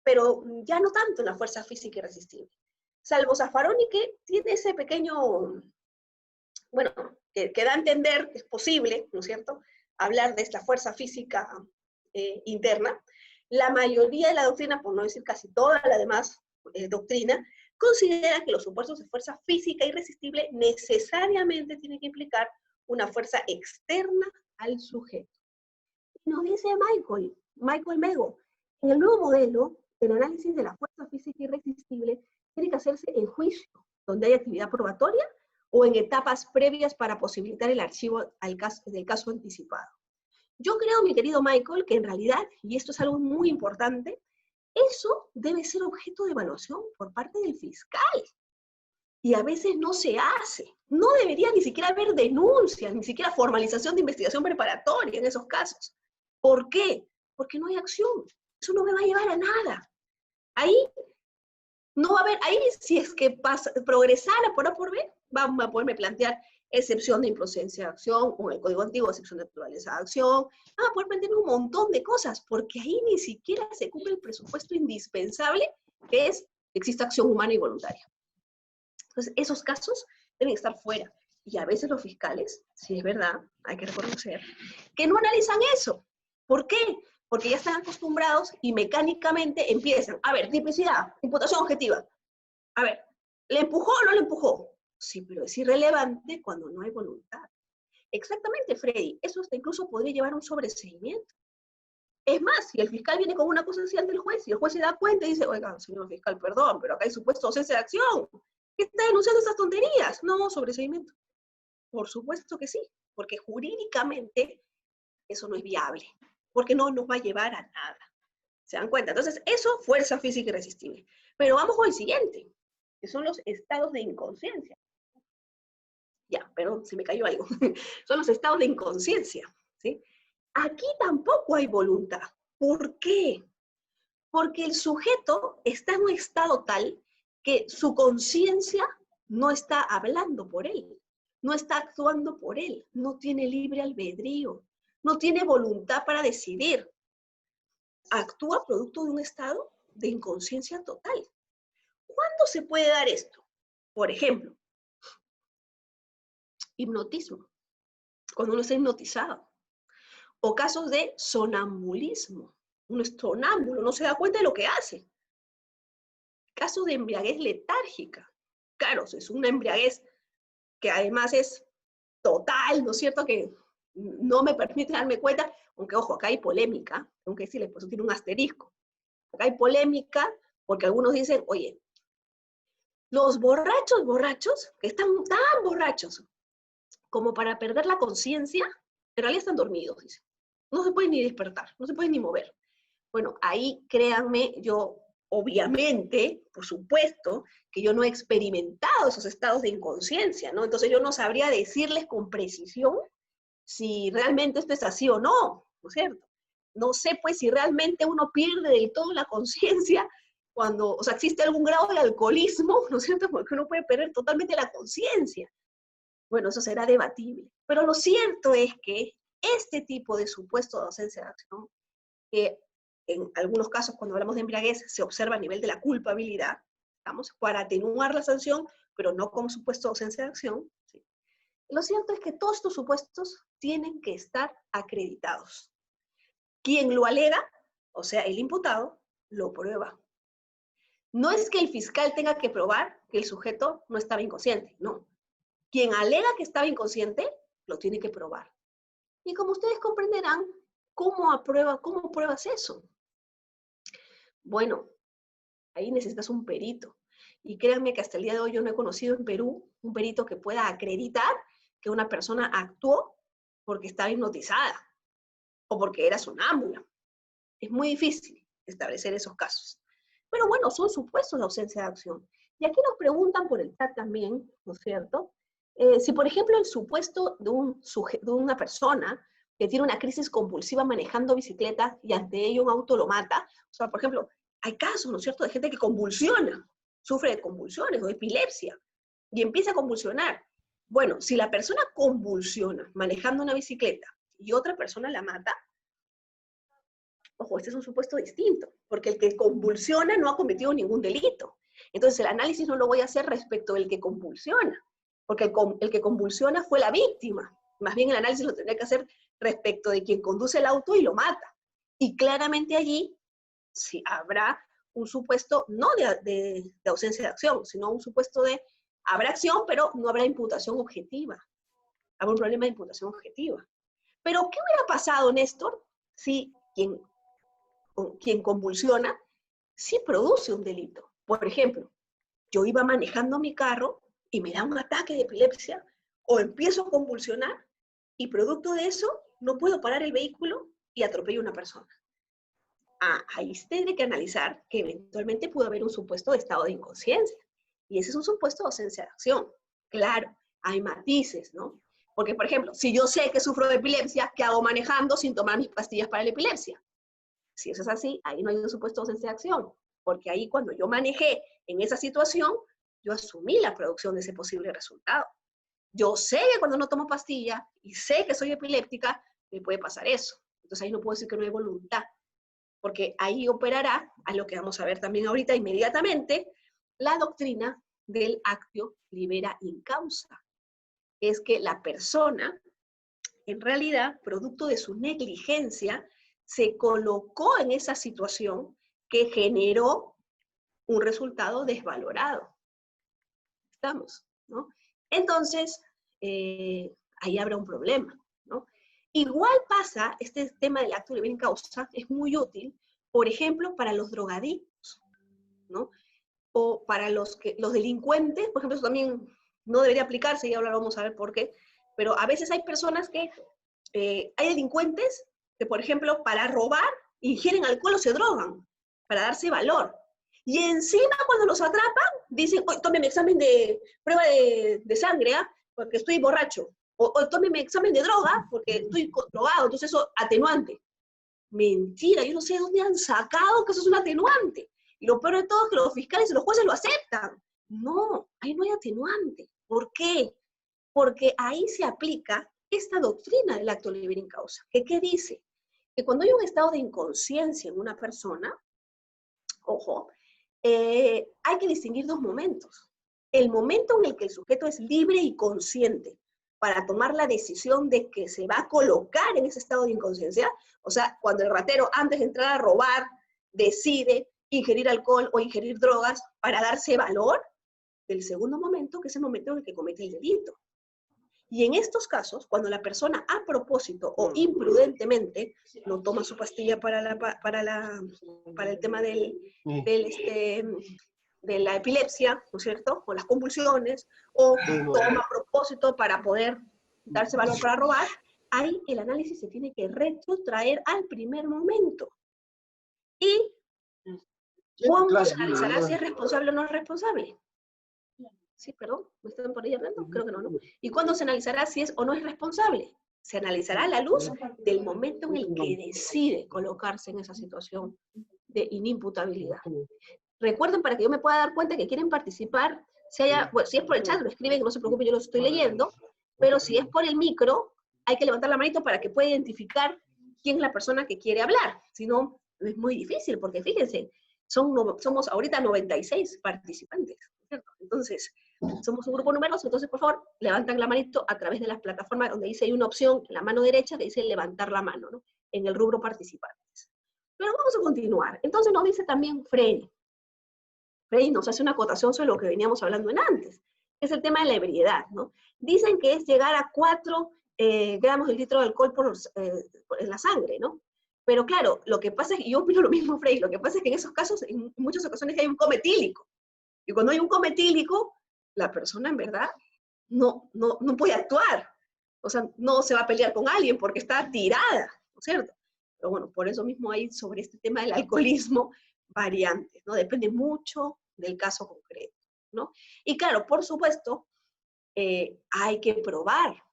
pero ya no tanto en la fuerza física irresistible. Salvo Zaffaroni, que tiene ese pequeño, bueno, que da a entender que es posible, ¿no es cierto?, hablar de esta fuerza física interna. La mayoría de la doctrina, por no decir casi toda la demás doctrina, considera que los supuestos de fuerza física irresistible necesariamente tienen que implicar una fuerza externa al sujeto. Y nos dice Michael Mego, en el nuevo modelo, el análisis de la fuerza física irresistible tiene que hacerse en juicio, donde hay actividad probatoria, o en etapas previas para posibilitar el archivo del caso anticipado. Yo creo, mi querido Michael, que en realidad, y esto es algo muy importante, eso debe ser objeto de evaluación por parte del fiscal. Y a veces no se hace. No debería ni siquiera haber denuncias, ni siquiera formalización de investigación preparatoria en esos casos. ¿Por qué? Porque no hay acción. Eso no me va a llevar a nada. Ahí no va a haber, ahí si es que progresara por A por B, vamos a poderme plantear excepción de improcedencia de acción, o el Código Antiguo, excepción de naturaleza de acción, vamos a poder plantear un montón de cosas, porque ahí ni siquiera se cumple el presupuesto indispensable, que es que exista acción humana y voluntaria. Entonces, esos casos deben estar fuera. Y a veces los fiscales, si es verdad, hay que reconocer, que no analizan eso. ¿Por qué? Porque ya están acostumbrados y mecánicamente empiezan, a ver, tipicidad, imputación objetiva. A ver, ¿le empujó o no le empujó? Sí, pero es irrelevante cuando no hay voluntad. Exactamente, Freddy. Eso hasta incluso podría llevar a un sobreseimiento. Es más, si el fiscal viene con una cosa así ante el juez, y el juez se da cuenta y dice, oiga, señor fiscal, perdón, pero acá hay supuesto ausencia de acción. ¿Qué está denunciando estas tonterías? No, sobreseimiento. Por supuesto que sí, porque jurídicamente eso no es viable, porque no nos va a llevar a nada. ¿Se dan cuenta? Entonces, eso, fuerza física irresistible. Pero vamos con el siguiente, que son los estados de inconsciencia. Ya, perdón, se me cayó algo. Son los estados de inconsciencia, ¿sí? Aquí tampoco hay voluntad. ¿Por qué? Porque el sujeto está en un estado tal que su conciencia no está hablando por él, no está actuando por él, no tiene libre albedrío, no tiene voluntad para decidir. Actúa producto de un estado de inconsciencia total. ¿Cuándo se puede dar esto? Por ejemplo, hipnotismo, cuando uno está hipnotizado, o casos de sonambulismo. Uno es sonámbulo, no se da cuenta de lo que hace. Casos de embriaguez letárgica. Claro, es una embriaguez que además es total, ¿no es cierto? Que no me permite darme cuenta, aunque ojo, acá hay polémica, aunque decirles, por eso tiene un asterisco. Acá hay polémica porque algunos dicen, oye, los borrachos, que están tan borrachos como para perder la conciencia, en realidad están dormidos, dicen. No se pueden ni despertar, no se pueden ni mover. Bueno, ahí créanme, yo obviamente, por supuesto, que yo no he experimentado esos estados de inconsciencia, ¿no? Entonces yo no sabría decirles con precisión si realmente esto es así o no, ¿no es cierto? No sé, pues, si realmente uno pierde del todo la conciencia cuando, o sea, existe algún grado de alcoholismo, ¿no es cierto? Porque uno puede perder totalmente la conciencia. Bueno, eso será debatible. Pero lo cierto es que este tipo de supuesto de ausencia de acción, que en algunos casos cuando hablamos de embriaguez se observa a nivel de la culpabilidad, ¿estamos? Para atenuar la sanción, pero no como supuesto de ausencia de acción, ¿sí? Lo cierto es que todos estos supuestos tienen que estar acreditados. Quien lo alega, o sea, el imputado, lo prueba. No es que el fiscal tenga que probar que el sujeto no estaba inconsciente, no. Quien alega que estaba inconsciente, lo tiene que probar. Y como ustedes comprenderán, ¿cómo pruebas eso? Bueno, ahí necesitas un perito. Y créanme que hasta el día de hoy yo no he conocido en Perú un perito que pueda acreditar que una persona actuó porque estaba hipnotizada o porque era sonámbula. Es muy difícil establecer esos casos. Pero bueno, son supuestos de ausencia de acción. Y aquí nos preguntan por el chat también, ¿no es cierto? Si, por ejemplo, el supuesto de una persona que tiene una crisis convulsiva manejando bicicleta y ante ello un auto lo mata, o sea, por ejemplo, hay casos, ¿no es cierto?, de gente que convulsiona, sufre de convulsiones o de epilepsia, y empieza a convulsionar. Bueno, si la persona convulsiona manejando una bicicleta y otra persona la mata, ojo, este es un supuesto distinto, porque el que convulsiona no ha cometido ningún delito. Entonces, el análisis no lo voy a hacer respecto del que convulsiona, porque el que convulsiona fue la víctima. Más bien el análisis lo tendría que hacer respecto de quien conduce el auto y lo mata. Y claramente allí sí habrá un supuesto no de ausencia de acción, sino un supuesto de habrá acción, pero no habrá imputación objetiva. Habrá un problema de imputación objetiva. Pero, ¿qué hubiera pasado, Néstor, si quien convulsiona sí produce un delito? Por ejemplo, yo iba manejando mi carro y me da un ataque de epilepsia o empiezo a convulsionar y producto de eso no puedo parar el vehículo y atropello a una persona. Ahí se tiene que analizar que eventualmente pudo haber un supuesto de estado de inconsciencia. Y ese es un supuesto de ausencia de acción. Claro, hay matices, ¿no? Porque, por ejemplo, si yo sé que sufro de epilepsia, ¿qué hago manejando sin tomar mis pastillas para la epilepsia? Si eso es así, ahí no hay un supuesto de ausencia de acción. Porque ahí cuando yo manejé en esa situación, yo asumí la producción de ese posible resultado. Yo sé que cuando no tomo pastilla y sé que soy epiléptica, me puede pasar eso. Entonces ahí no puedo decir que no hay voluntad, porque ahí operará, a lo que vamos a ver también ahorita inmediatamente, la doctrina del actio libera in causa. Es que la persona, en realidad, producto de su negligencia, se colocó en esa situación que generó un resultado desvalorado. ¿Estamos? ¿No? Entonces, ahí habrá un problema, ¿no? Igual pasa, este tema del acto libre en causa es muy útil, por ejemplo, para los drogadictos, ¿no? O para los delincuentes, por ejemplo, eso también no debería aplicarse, y ahora vamos a ver por qué, pero a veces hay personas que, hay delincuentes que, por ejemplo, para robar, ingieren alcohol o se drogan, para darse valor. Y encima cuando los atrapan, dicen, oh, tome mi examen de prueba de sangre, ¿eh? Porque estoy borracho. O tome mi examen de droga, porque estoy drogado, entonces eso, atenuante. Mentira, yo no sé de dónde han sacado que eso es un atenuante. Y lo peor de todo es que los fiscales y los jueces lo aceptan. No, ahí no hay atenuante. ¿Por qué? Porque ahí se aplica esta doctrina del acto libre in causa. ¿Qué dice? Que cuando hay un estado de inconsciencia en una persona, ojo, hay que distinguir dos momentos. El momento en el que el sujeto es libre y consciente para tomar la decisión de que se va a colocar en ese estado de inconsciencia, o sea, cuando el ratero antes de entrar a robar decide ingerir alcohol o ingerir drogas para darse valor, del segundo momento, que es el momento en el que comete el delito. Y en estos casos, cuando la persona a propósito o imprudentemente no toma su pastilla para el tema de la epilepsia, ¿no es cierto? O las convulsiones, o toma a propósito para poder darse valor para robar, ahí el análisis se tiene que retrotraer al primer momento. Y ¿cuándo se analizará si es responsable o no es responsable? Sí, perdón, ¿me están por ahí hablando? Creo que no, ¿no? ¿Y cuándo se analizará si es o no es responsable? Se analizará a la luz del momento en el que decide colocarse en esa situación de inimputabilidad. Recuerden, para que yo me pueda dar cuenta que quieren participar, bueno, si es por el chat, lo escriben, no se preocupen, yo lo estoy leyendo, pero si es por el micro, hay que levantar la manito para que pueda identificar quién es la persona que quiere hablar. Si no, es muy difícil, porque fíjense, somos ahorita 96 participantes, ¿cierto? Entonces, somos un grupo numeroso, entonces, por favor, levantan la manito a través de las plataformas donde dice hay una opción en la mano derecha que dice levantar la mano, ¿no? En el rubro participantes. Pero vamos a continuar. Entonces nos dice también Frey nos hace una acotación sobre lo que veníamos hablando en antes, que es el tema de la ebriedad, ¿no? Dicen que es llegar a 4 gramos de litro de alcohol en la sangre, ¿no? Pero claro, lo que pasa es que, yo opino lo mismo, Frey, lo que pasa es que en esos casos, en muchas ocasiones hay un coma etílico. Y cuando hay un coma etílico, la persona en verdad no puede actuar. O sea, no se va a pelear con alguien porque está tirada, ¿no es cierto? Pero bueno, por eso mismo hay sobre este tema del alcoholismo variantes, ¿no? Depende mucho del caso concreto. ¿no? Y claro, por supuesto, hay que probar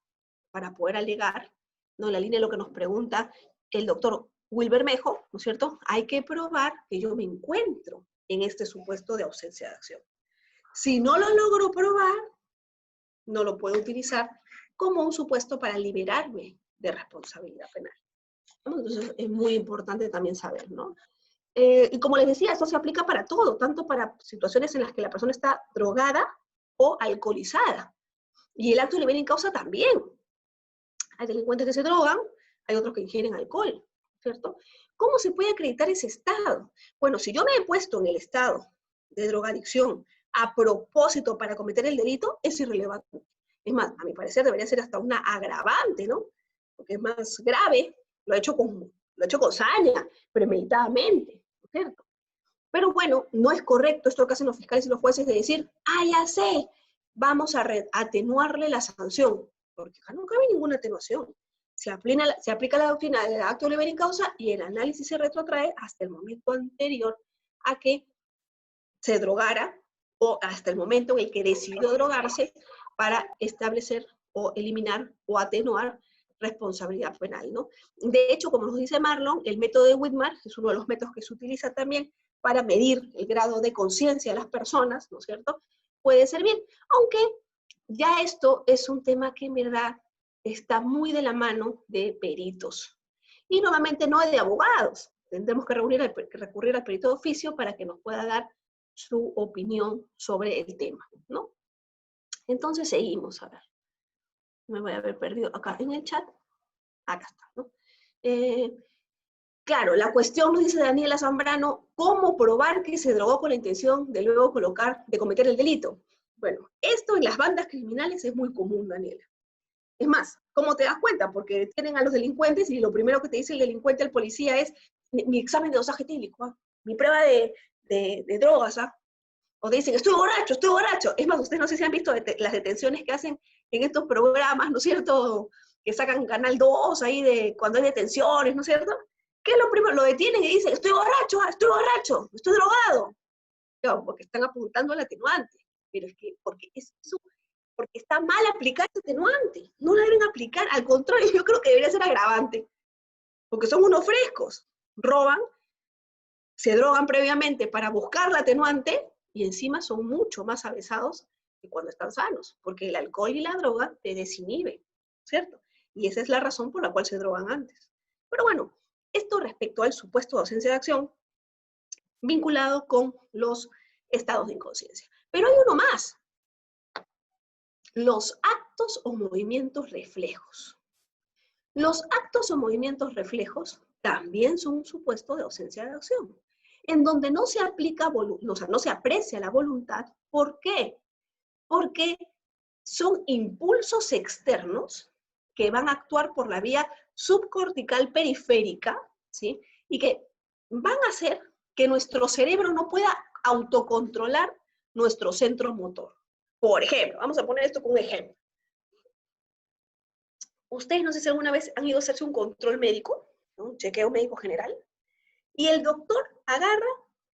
para poder alegar, ¿no? En la línea de lo que nos pregunta el doctor Wilbermejo, ¿no es cierto? Hay que probar que yo me encuentro en este supuesto de ausencia de acción. Si no lo logro probar, no lo puedo utilizar como un supuesto para liberarme de responsabilidad penal, ¿no? Entonces es muy importante también saber, ¿no? Y como les decía, esto se aplica para todo, tanto para situaciones en las que la persona está drogada o alcoholizada. Y el acto de liberar en causa también. Hay delincuentes que se drogan, hay otros que ingieren alcohol, ¿cierto? ¿Cómo se puede acreditar ese estado? Bueno, si yo me he puesto en el estado de drogadicción a propósito para cometer el delito, es irrelevante. Es más, a mi parecer debería ser hasta una agravante, ¿no? Porque es más grave, lo he hecho con saña, premeditadamente, ¿cierto? Pero bueno, no es correcto esto que hacen los fiscales y los jueces de decir, ya sé, vamos a atenuarle la sanción, porque acá no cabe ninguna atenuación. Se aplica la doctrina del acto de liberar en causa y el análisis se retrotrae hasta el momento anterior a que se drogara o hasta el momento en el que decidió drogarse para establecer o eliminar o atenuar responsabilidad penal, ¿no? De hecho, como nos dice Marlon, el método de Whitmar es uno de los métodos que se utiliza también para medir el grado de conciencia de las personas, ¿no es cierto? Puede servir, aunque ya esto es un tema que en verdad está muy de la mano de peritos. Y nuevamente no es de abogados. Tendremos que recurrir al perito de oficio para que nos pueda dar su opinión sobre el tema, ¿no? Entonces seguimos, a ver. Me voy a haber perdido acá en el chat. Acá está, ¿no? Claro, la cuestión, nos dice Daniela Zambrano, ¿cómo probar que se drogó con la intención de luego de cometer el delito? Bueno, esto en las bandas criminales es muy común, Daniela. Es más, ¿cómo te das cuenta? Porque tienen a los delincuentes y lo primero que te dice el delincuente al policía es mi examen de dosaje etílico, mi prueba de drogas, o te dicen, estoy borracho. Es más, ustedes no sé si han visto las detenciones que hacen en estos programas, ¿no es cierto? Que sacan Canal 2 ahí cuando hay detenciones, ¿no es cierto? ¿Qué es lo primero? Lo detienen y dicen, estoy borracho, estoy drogado. Claro, porque están apuntando al atenuante. Pero es que, porque está mal aplicar ese atenuante. No lo deben aplicar, al contrario, yo creo que debería ser agravante. Porque son unos frescos. Roban, se drogan previamente para buscar la atenuante y encima son mucho más avesados que cuando están sanos, porque el alcohol y la droga te desinhiben, ¿cierto? Y esa es la razón por la cual se drogan antes. Pero bueno, esto respecto al supuesto de ausencia de acción vinculado con los estados de inconsciencia. Pero hay uno más. Los actos o movimientos reflejos. Los actos o movimientos reflejos también son un supuesto de ausencia de acción, en donde no se aplica, no se aprecia la voluntad. ¿Por qué? Porque son impulsos externos que van a actuar por la vía subcortical periférica, ¿sí? Y que van a hacer que nuestro cerebro no pueda autocontrolar nuestro centro motor. Por ejemplo, vamos a poner esto como un ejemplo. Ustedes no sé si alguna vez han ido a hacerse un control médico, ¿no? Un chequeo médico general, y el doctor agarra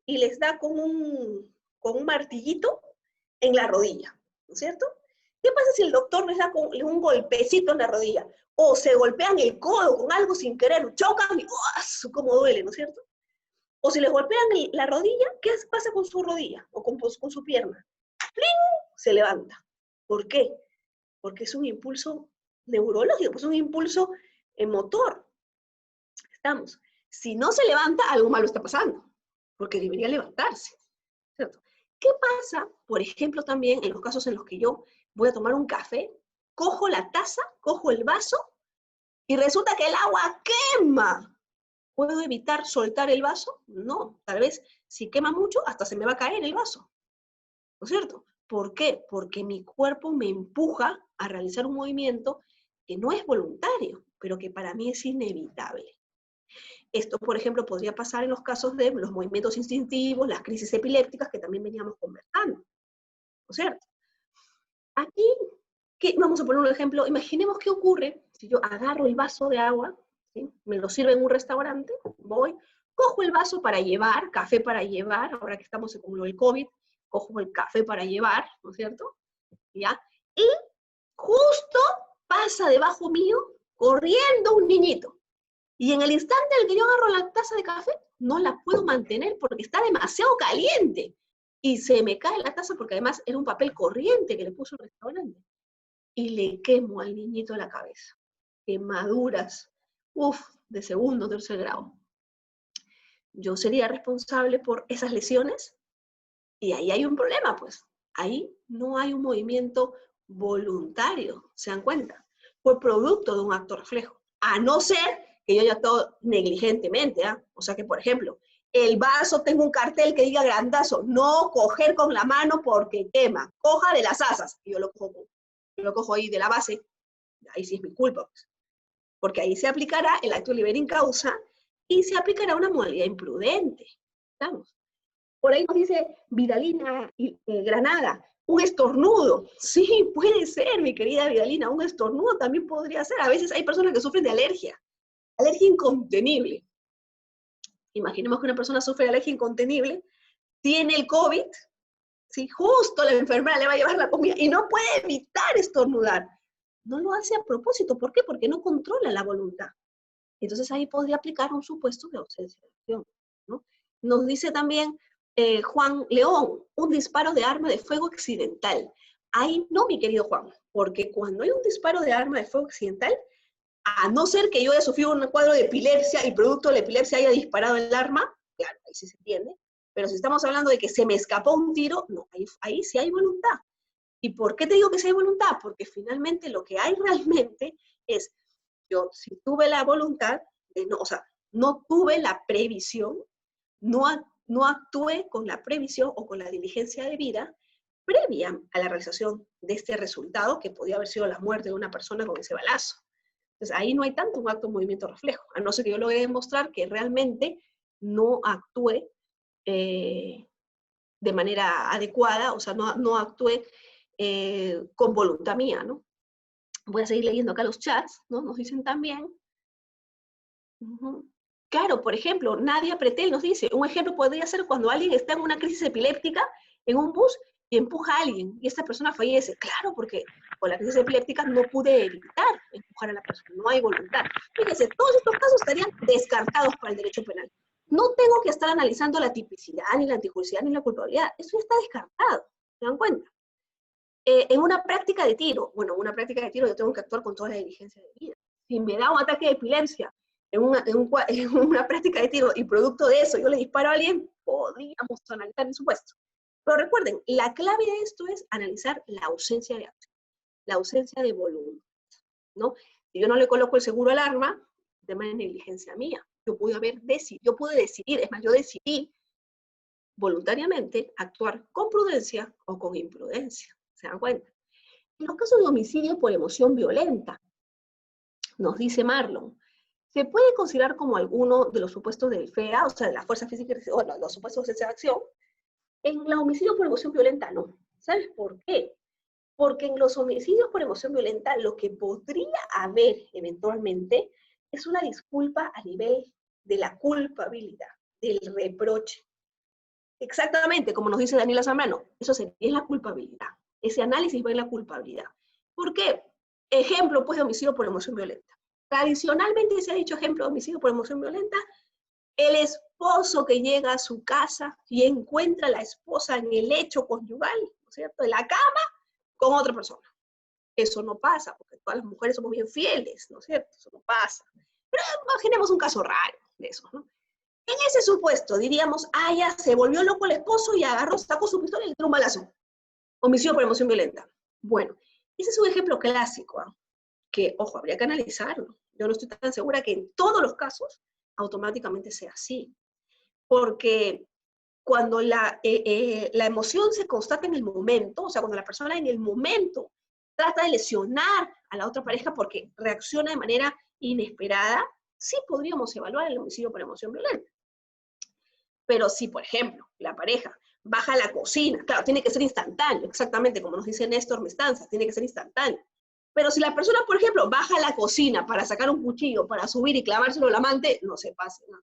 y les da con un martillito en la rodilla, ¿no es cierto? ¿Qué pasa si el doctor les da con un golpecito en la rodilla? O se golpean el codo con algo sin querer, chocan y ¡oh! Cómo duele, ¿no es cierto? O si les golpean la rodilla, ¿qué pasa con su rodilla? O con su pierna. ¡Pling! Se levanta. ¿Por qué? Porque es un impulso neurológico, pues un impulso motor. Estamos. Si no se levanta, algo malo está pasando, porque debería levantarse, ¿cierto? ¿Qué pasa, por ejemplo, también en los casos en los que yo voy a tomar un café, cojo la taza, cojo el vaso, y resulta que el agua quema? ¿Puedo evitar soltar el vaso? No, tal vez si quema mucho, hasta se me va a caer el vaso, ¿no es cierto? ¿Por qué? Porque mi cuerpo me empuja a realizar un movimiento que no es voluntario, pero que para mí es inevitable. Esto, por ejemplo, podría pasar en los casos de los movimientos instintivos, las crisis epilépticas, que también veníamos conversando, ¿no es cierto? Aquí, vamos a poner un ejemplo. Imaginemos qué ocurre si yo agarro el vaso de agua, ¿sí? Me lo sirve en un restaurante, voy, cojo el vaso para llevar, café para llevar, ahora que estamos con lo del COVID, cojo el café para llevar, ¿no es cierto? ¿Ya? Y justo pasa debajo mío, corriendo un niñito. Y en el instante en el que yo agarro la taza de café, no la puedo mantener porque está demasiado caliente. Y se me cae la taza porque además era un papel corriente que le puso el restaurante. Y le quemo al niñito la cabeza. Quemaduras, de segundo o tercer grado. Yo sería responsable por esas lesiones y ahí hay un problema, pues. Ahí no hay un movimiento voluntario, ¿se dan cuenta? Fue producto de un acto reflejo. A no ser que yo haya actuado negligentemente, ¿ah? O sea que, por ejemplo, el vaso, tengo un cartel que diga grandazo, no coger con la mano porque quema, coja de las asas, y yo lo cojo ahí de la base, ahí sí es mi culpa, pues. Porque ahí se aplicará el acto liber in causa y se aplicará una modalidad imprudente. ¿Estamos? Por ahí nos dice Vidalina Granada, un estornudo. Sí, puede ser, mi querida Vidalina, un estornudo también podría ser. A veces hay personas que sufren de alergia incontenible. Imaginemos que una persona sufre de alergia incontenible, tiene el COVID, ¿sí? Justo la enfermera le va a llevar la comida y no puede evitar estornudar. No lo hace a propósito. ¿Por qué? Porque no controla la voluntad. Entonces ahí podría aplicar un supuesto de ausencia de acción, ¿no? Nos dice también Juan León, un disparo de arma de fuego accidental. Ahí no, mi querido Juan, porque cuando hay un disparo de arma de fuego accidental, a no ser que yo haya sufrido un cuadro de epilepsia y producto de la epilepsia haya disparado el arma, claro, ahí sí se entiende, pero si estamos hablando de que se me escapó un tiro, no, ahí sí hay voluntad. ¿Y por qué te digo que sí hay voluntad? Porque finalmente lo que hay realmente es, yo si tuve la voluntad, no tuve la previsión, no actué con la previsión o con la diligencia debida previa a la realización de este resultado, que podía haber sido la muerte de una persona con ese balazo. Entonces, ahí no hay tanto un acto de movimiento reflejo, a no ser que yo logre demostrar que realmente no actué de manera adecuada, o sea, no actué con voluntad mía, ¿no? Voy a seguir leyendo acá los chats, ¿no? Nos dicen también. Claro, por ejemplo, Nadia Pretel nos dice, un ejemplo podría ser cuando alguien está en una crisis epiléptica en un bus y empuja a alguien y esta persona fallece. Claro, porque con la crisis epiléptica no pude evitar empujar a la persona, no hay voluntad. Fíjense, todos estos casos estarían descartados para el derecho penal. No tengo que estar analizando la tipicidad, ni la antijuricidad, ni la culpabilidad. Eso ya está descartado, ¿se dan cuenta? En una práctica de tiro, yo tengo que actuar con toda la diligencia de vida. Si me da un ataque de epilepsia en una práctica de tiro y producto de eso yo le disparo a alguien, podríamos analizar el supuesto. Pero recuerden, la clave de esto es analizar la ausencia de acción, la ausencia de voluntad, ¿no? Si yo no le coloco el seguro al arma, tema de negligencia mía. Yo pude decidir, es más, yo decidí voluntariamente actuar con prudencia o con imprudencia. ¿Se dan cuenta? En los casos de homicidio por emoción violenta, nos dice Marlon, ¿se puede considerar como alguno de los supuestos del FEA, o sea, de la fuerza física, bueno, los supuestos de esa acción? En el homicidio por emoción violenta, no. ¿Sabes por qué? Porque en los homicidios por emoción violenta lo que podría haber eventualmente es una disculpa a nivel de la culpabilidad, del reproche. Exactamente, como nos dice Daniela Zambrano, eso es la culpabilidad. Ese análisis va en la culpabilidad. ¿Por qué? Ejemplo, pues, de homicidio por emoción violenta. Tradicionalmente se ha dicho ejemplo de homicidio por emoción violenta, el esposo que llega a su casa y encuentra a la esposa en el lecho conyugal, ¿no es cierto?, de la cama con otra persona. Eso no pasa, porque todas las mujeres somos bien fieles, ¿no es cierto? Eso no pasa. Pero imaginemos un caso raro de eso, ¿no? En ese supuesto, diríamos, ya se volvió loco el esposo y agarró, sacó su pistola y le tiró un balazo. Homicidio por emoción violenta. Bueno, ese es un ejemplo clásico, que, ojo, habría que analizarlo. Yo no estoy tan segura que en todos los casos automáticamente sea así. Porque cuando la emoción se constata en el momento, o sea, cuando la persona en el momento trata de lesionar a la otra pareja porque reacciona de manera inesperada, sí podríamos evaluar el homicidio por emoción violenta. Pero si, por ejemplo, la pareja baja a la cocina, claro, tiene que ser instantáneo, exactamente como nos dice Néstor Mestanza, tiene que ser instantáneo. Pero si la persona, por ejemplo, baja a la cocina para sacar un cuchillo, para subir y clavárselo al amante, no se pase, ¿no?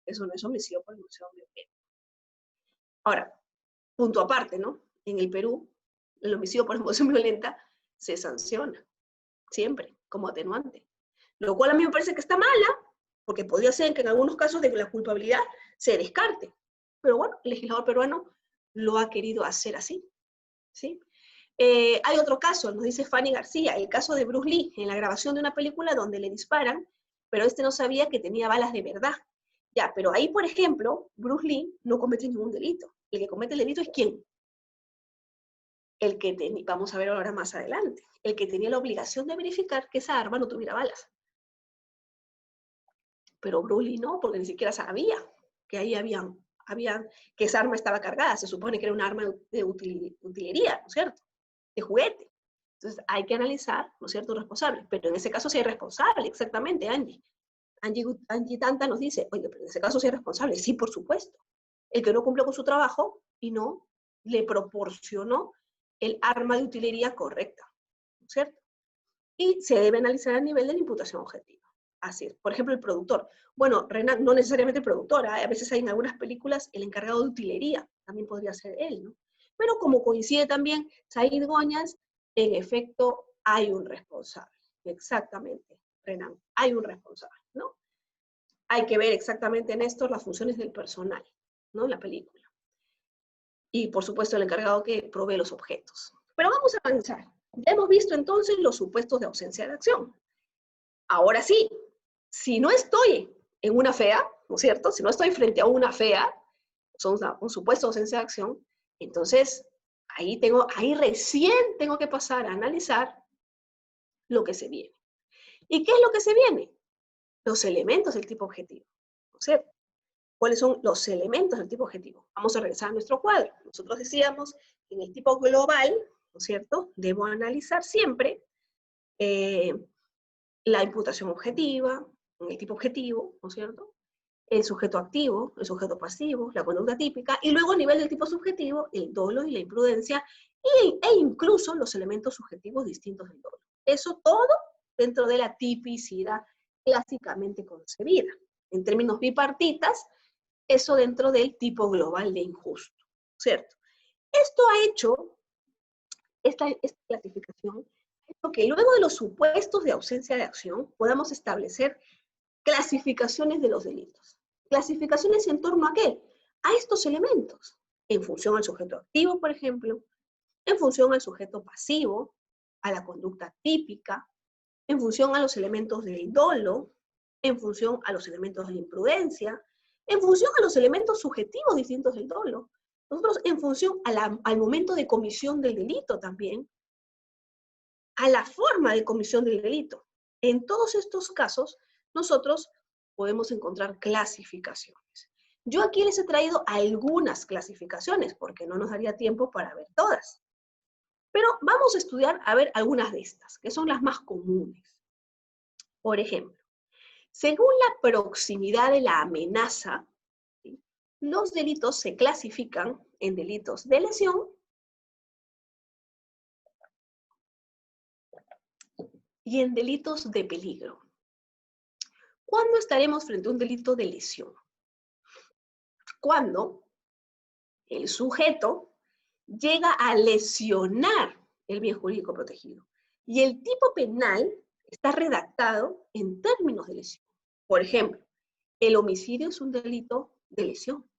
Eso no es homicidio por emoción violenta. Ahora, punto aparte, ¿no? En el Perú, el homicidio por emoción violenta se sanciona, siempre, como atenuante. Lo cual a mí me parece que está mala, porque podría ser que en algunos casos de la culpabilidad se descarte. Pero bueno, el legislador peruano lo ha querido hacer así, ¿sí? Hay otro caso, nos dice Fanny García, el caso de Bruce Lee, en la grabación de una película donde le disparan, pero este no sabía que tenía balas de verdad. Ya, pero ahí, por ejemplo, Bruce Lee no comete ningún delito. El que comete el delito es ¿quién? El que tenía, vamos a ver ahora más adelante, el que tenía la obligación de verificar que esa arma no tuviera balas. Pero Bruce Lee no, porque ni siquiera sabía que ahí que esa arma estaba cargada. Se supone que era un arma de utilería, ¿no es cierto? De juguete. Entonces hay que analizar, ¿no es cierto?, responsables. Pero en ese caso sí hay responsable, exactamente, Angie. Angie Tanta nos dice, oye, pero en ese caso sí hay responsable. Sí, por supuesto. El que no cumplió con su trabajo y no le proporcionó el arma de utilería correcta, ¿no es cierto? Y se debe analizar a nivel de la imputación objetiva. Así es. Por ejemplo, el productor. Bueno, Renan, no necesariamente el productor, ¿eh? A veces hay en algunas películas el encargado de utilería, también podría ser él, ¿no? Pero como coincide también Said Goñas, en efecto hay un responsable. Exactamente, Renan, hay un responsable, ¿no? Hay que ver exactamente en esto las funciones del personal, ¿no? En la película. Y por supuesto el encargado que provee los objetos. Pero vamos a avanzar. Ya hemos visto entonces los supuestos de ausencia de acción. Ahora sí, si no estoy en una FEA, ¿no es cierto? Si no estoy frente a una FEA, son un supuesto de ausencia de acción, entonces ahí recién tengo que pasar a analizar lo que se viene. ¿Y qué es lo que se viene? Los elementos del tipo objetivo, ¿no es cierto? ¿Cuáles son los elementos del tipo objetivo? Vamos a regresar a nuestro cuadro. Nosotros decíamos que en el tipo global, ¿no es cierto?, debo analizar siempre la imputación objetiva, en el tipo objetivo, ¿no es cierto?, el sujeto activo, el sujeto pasivo, la conducta típica, y luego a nivel del tipo subjetivo, el dolo y la imprudencia, e incluso los elementos subjetivos distintos del dolo. Eso todo dentro de la tipicidad clásicamente concebida. En términos bipartitas, eso dentro del tipo global de injusto, ¿cierto? Esto ha hecho, esta clasificación, ha hecho que luego de los supuestos de ausencia de acción podamos establecer clasificaciones de los delitos. ¿Clasificaciones en torno a qué? A estos elementos, en función al sujeto activo, por ejemplo, en función al sujeto pasivo, a la conducta típica, en función a los elementos del dolo, en función a los elementos de la imprudencia, en función a los elementos subjetivos distintos del dolo. Nosotros en función al momento de comisión del delito también, a la forma de comisión del delito. En todos estos casos, nosotros podemos encontrar clasificaciones. Yo aquí les he traído algunas clasificaciones, porque no nos daría tiempo para ver todas. Pero vamos a estudiar, a ver, algunas de estas, que son las más comunes. Por ejemplo, según la proximidad de la amenaza, ¿sí?, los delitos se clasifican en delitos de lesión y en delitos de peligro. ¿Cuándo estaremos frente a un delito de lesión? Cuando el sujeto llega a lesionar el bien jurídico protegido y el tipo penal está redactado en términos de lesión. Por ejemplo, el homicidio es un delito de lesión.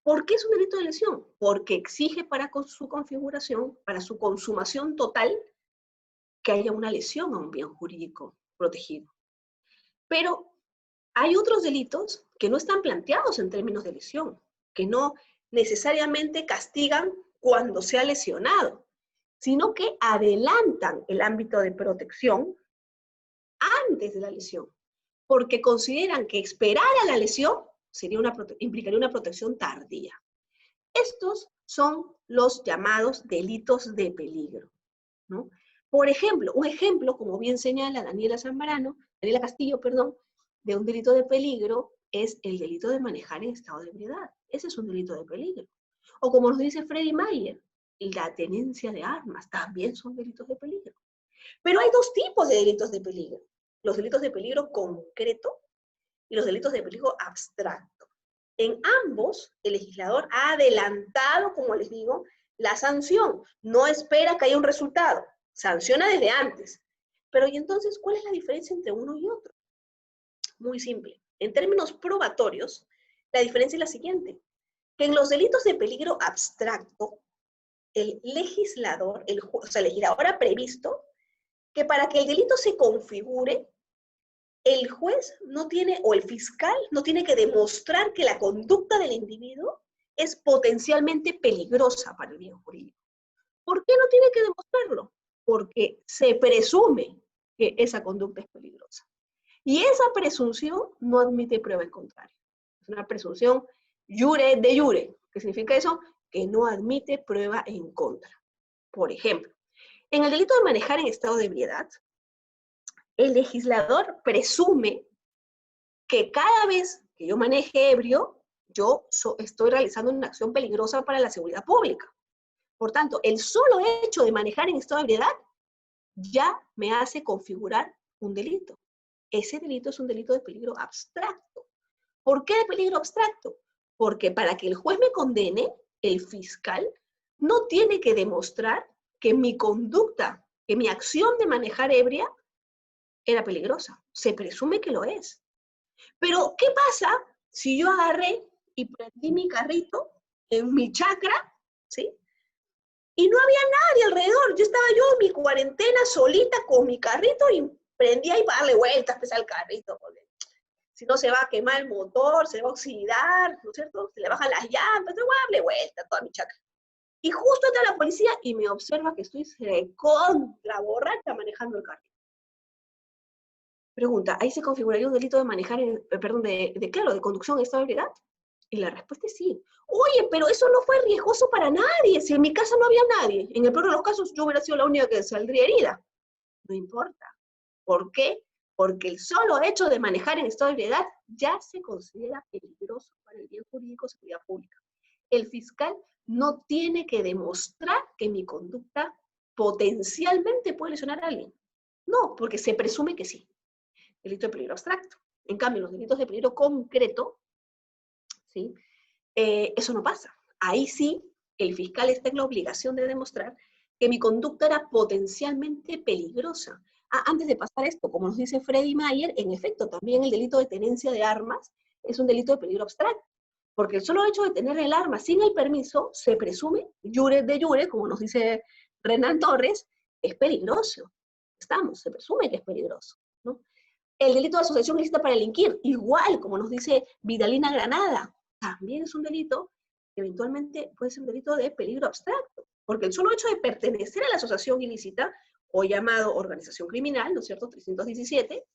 ¿Por qué es un delito de lesión? Porque exige para su configuración, para su consumación total, que haya una lesión a un bien jurídico protegido. Pero hay otros delitos que no están planteados en términos de lesión, que no necesariamente castigan cuando se ha lesionado, sino que adelantan el ámbito de protección antes de la lesión, porque consideran que esperar a la lesión implicaría una protección tardía. Estos son los llamados delitos de peligro, ¿no? Por ejemplo, un ejemplo, como bien señala Daniela Castillo, de un delito de peligro es el delito de manejar en estado de ebriedad. Ese es un delito de peligro. O como nos dice Freddy Mayer, la tenencia de armas también son delitos de peligro. Pero hay dos tipos de delitos de peligro. Los delitos de peligro concreto y los delitos de peligro abstracto. En ambos, el legislador ha adelantado, como les digo, la sanción. No espera que haya un resultado. Sanciona desde antes. Pero, ¿y entonces cuál es la diferencia entre uno y otro? Muy simple. En términos probatorios, la diferencia es la siguiente. Que en los delitos de peligro abstracto, el legislador, o sea, el legislador ha previsto que para que el delito se configure, el juez no tiene, o el fiscal no tiene que demostrar que la conducta del individuo es potencialmente peligrosa para el bien jurídico. ¿Por qué no tiene que demostrarlo? Porque se presume que esa conducta es peligrosa. Y esa presunción no admite prueba en contrario. Es una presunción jure de jure. ¿Qué significa eso? Que no admite prueba en contra. Por ejemplo, en el delito de manejar en estado de ebriedad, el legislador presume que cada vez que yo maneje ebrio, yo estoy realizando una acción peligrosa para la seguridad pública. Por tanto, el solo hecho de manejar en estado de ebriedad ya me hace configurar un delito. Ese delito es un delito de peligro abstracto. ¿Por qué de peligro abstracto? Porque para que el juez me condene, el fiscal no tiene que demostrar que mi conducta, que mi acción de manejar ebria era peligrosa. Se presume que lo es. Pero, ¿qué pasa si yo agarré y prendí mi carrito en mi chacra, ¿sí? Y no había nadie alrededor. Yo estaba en mi cuarentena solita con mi carrito y prendí ahí para darle vueltas pues, al carrito. Porque si no se va a quemar el motor, se va a oxidar, ¿no es cierto? Se le bajan las llantas, yo voy a darle vueltas a toda mi chacra. Y justo entra la policía y me observa que estoy recontra borracha manejando el carrito. Pregunta, ¿ahí se configuraría un delito de manejar, de conducción en estado de ebriedad? Y la respuesta es sí. Oye, pero eso no fue riesgoso para nadie. Si en mi casa no había nadie, en el peor de los casos yo hubiera sido la única que saldría herida. No importa. ¿Por qué? Porque el solo hecho de manejar en estado de ebriedad ya se considera peligroso para el bien jurídico de seguridad pública. El fiscal no tiene que demostrar que mi conducta potencialmente puede lesionar a alguien. No, porque se presume que sí. Delito de peligro abstracto. En cambio, los delitos de peligro concreto, ¿sí? Eso no pasa. Ahí sí, el fiscal está en la obligación de demostrar que mi conducta era potencialmente peligrosa. Antes de pasar esto, como nos dice Freddy Mayer, en efecto, también el delito de tenencia de armas es un delito de peligro abstracto, porque el solo hecho de tener el arma sin el permiso se presume, jure de jure, como nos dice Renan Torres, es peligroso. Se presume que es peligroso, ¿no? El delito de asociación ilícita para delinquir, igual, como nos dice Vidalina Granada, también es un delito que eventualmente puede ser un delito de peligro abstracto, porque el solo hecho de pertenecer a la asociación ilícita, o llamado organización criminal, ¿no es cierto?, 317,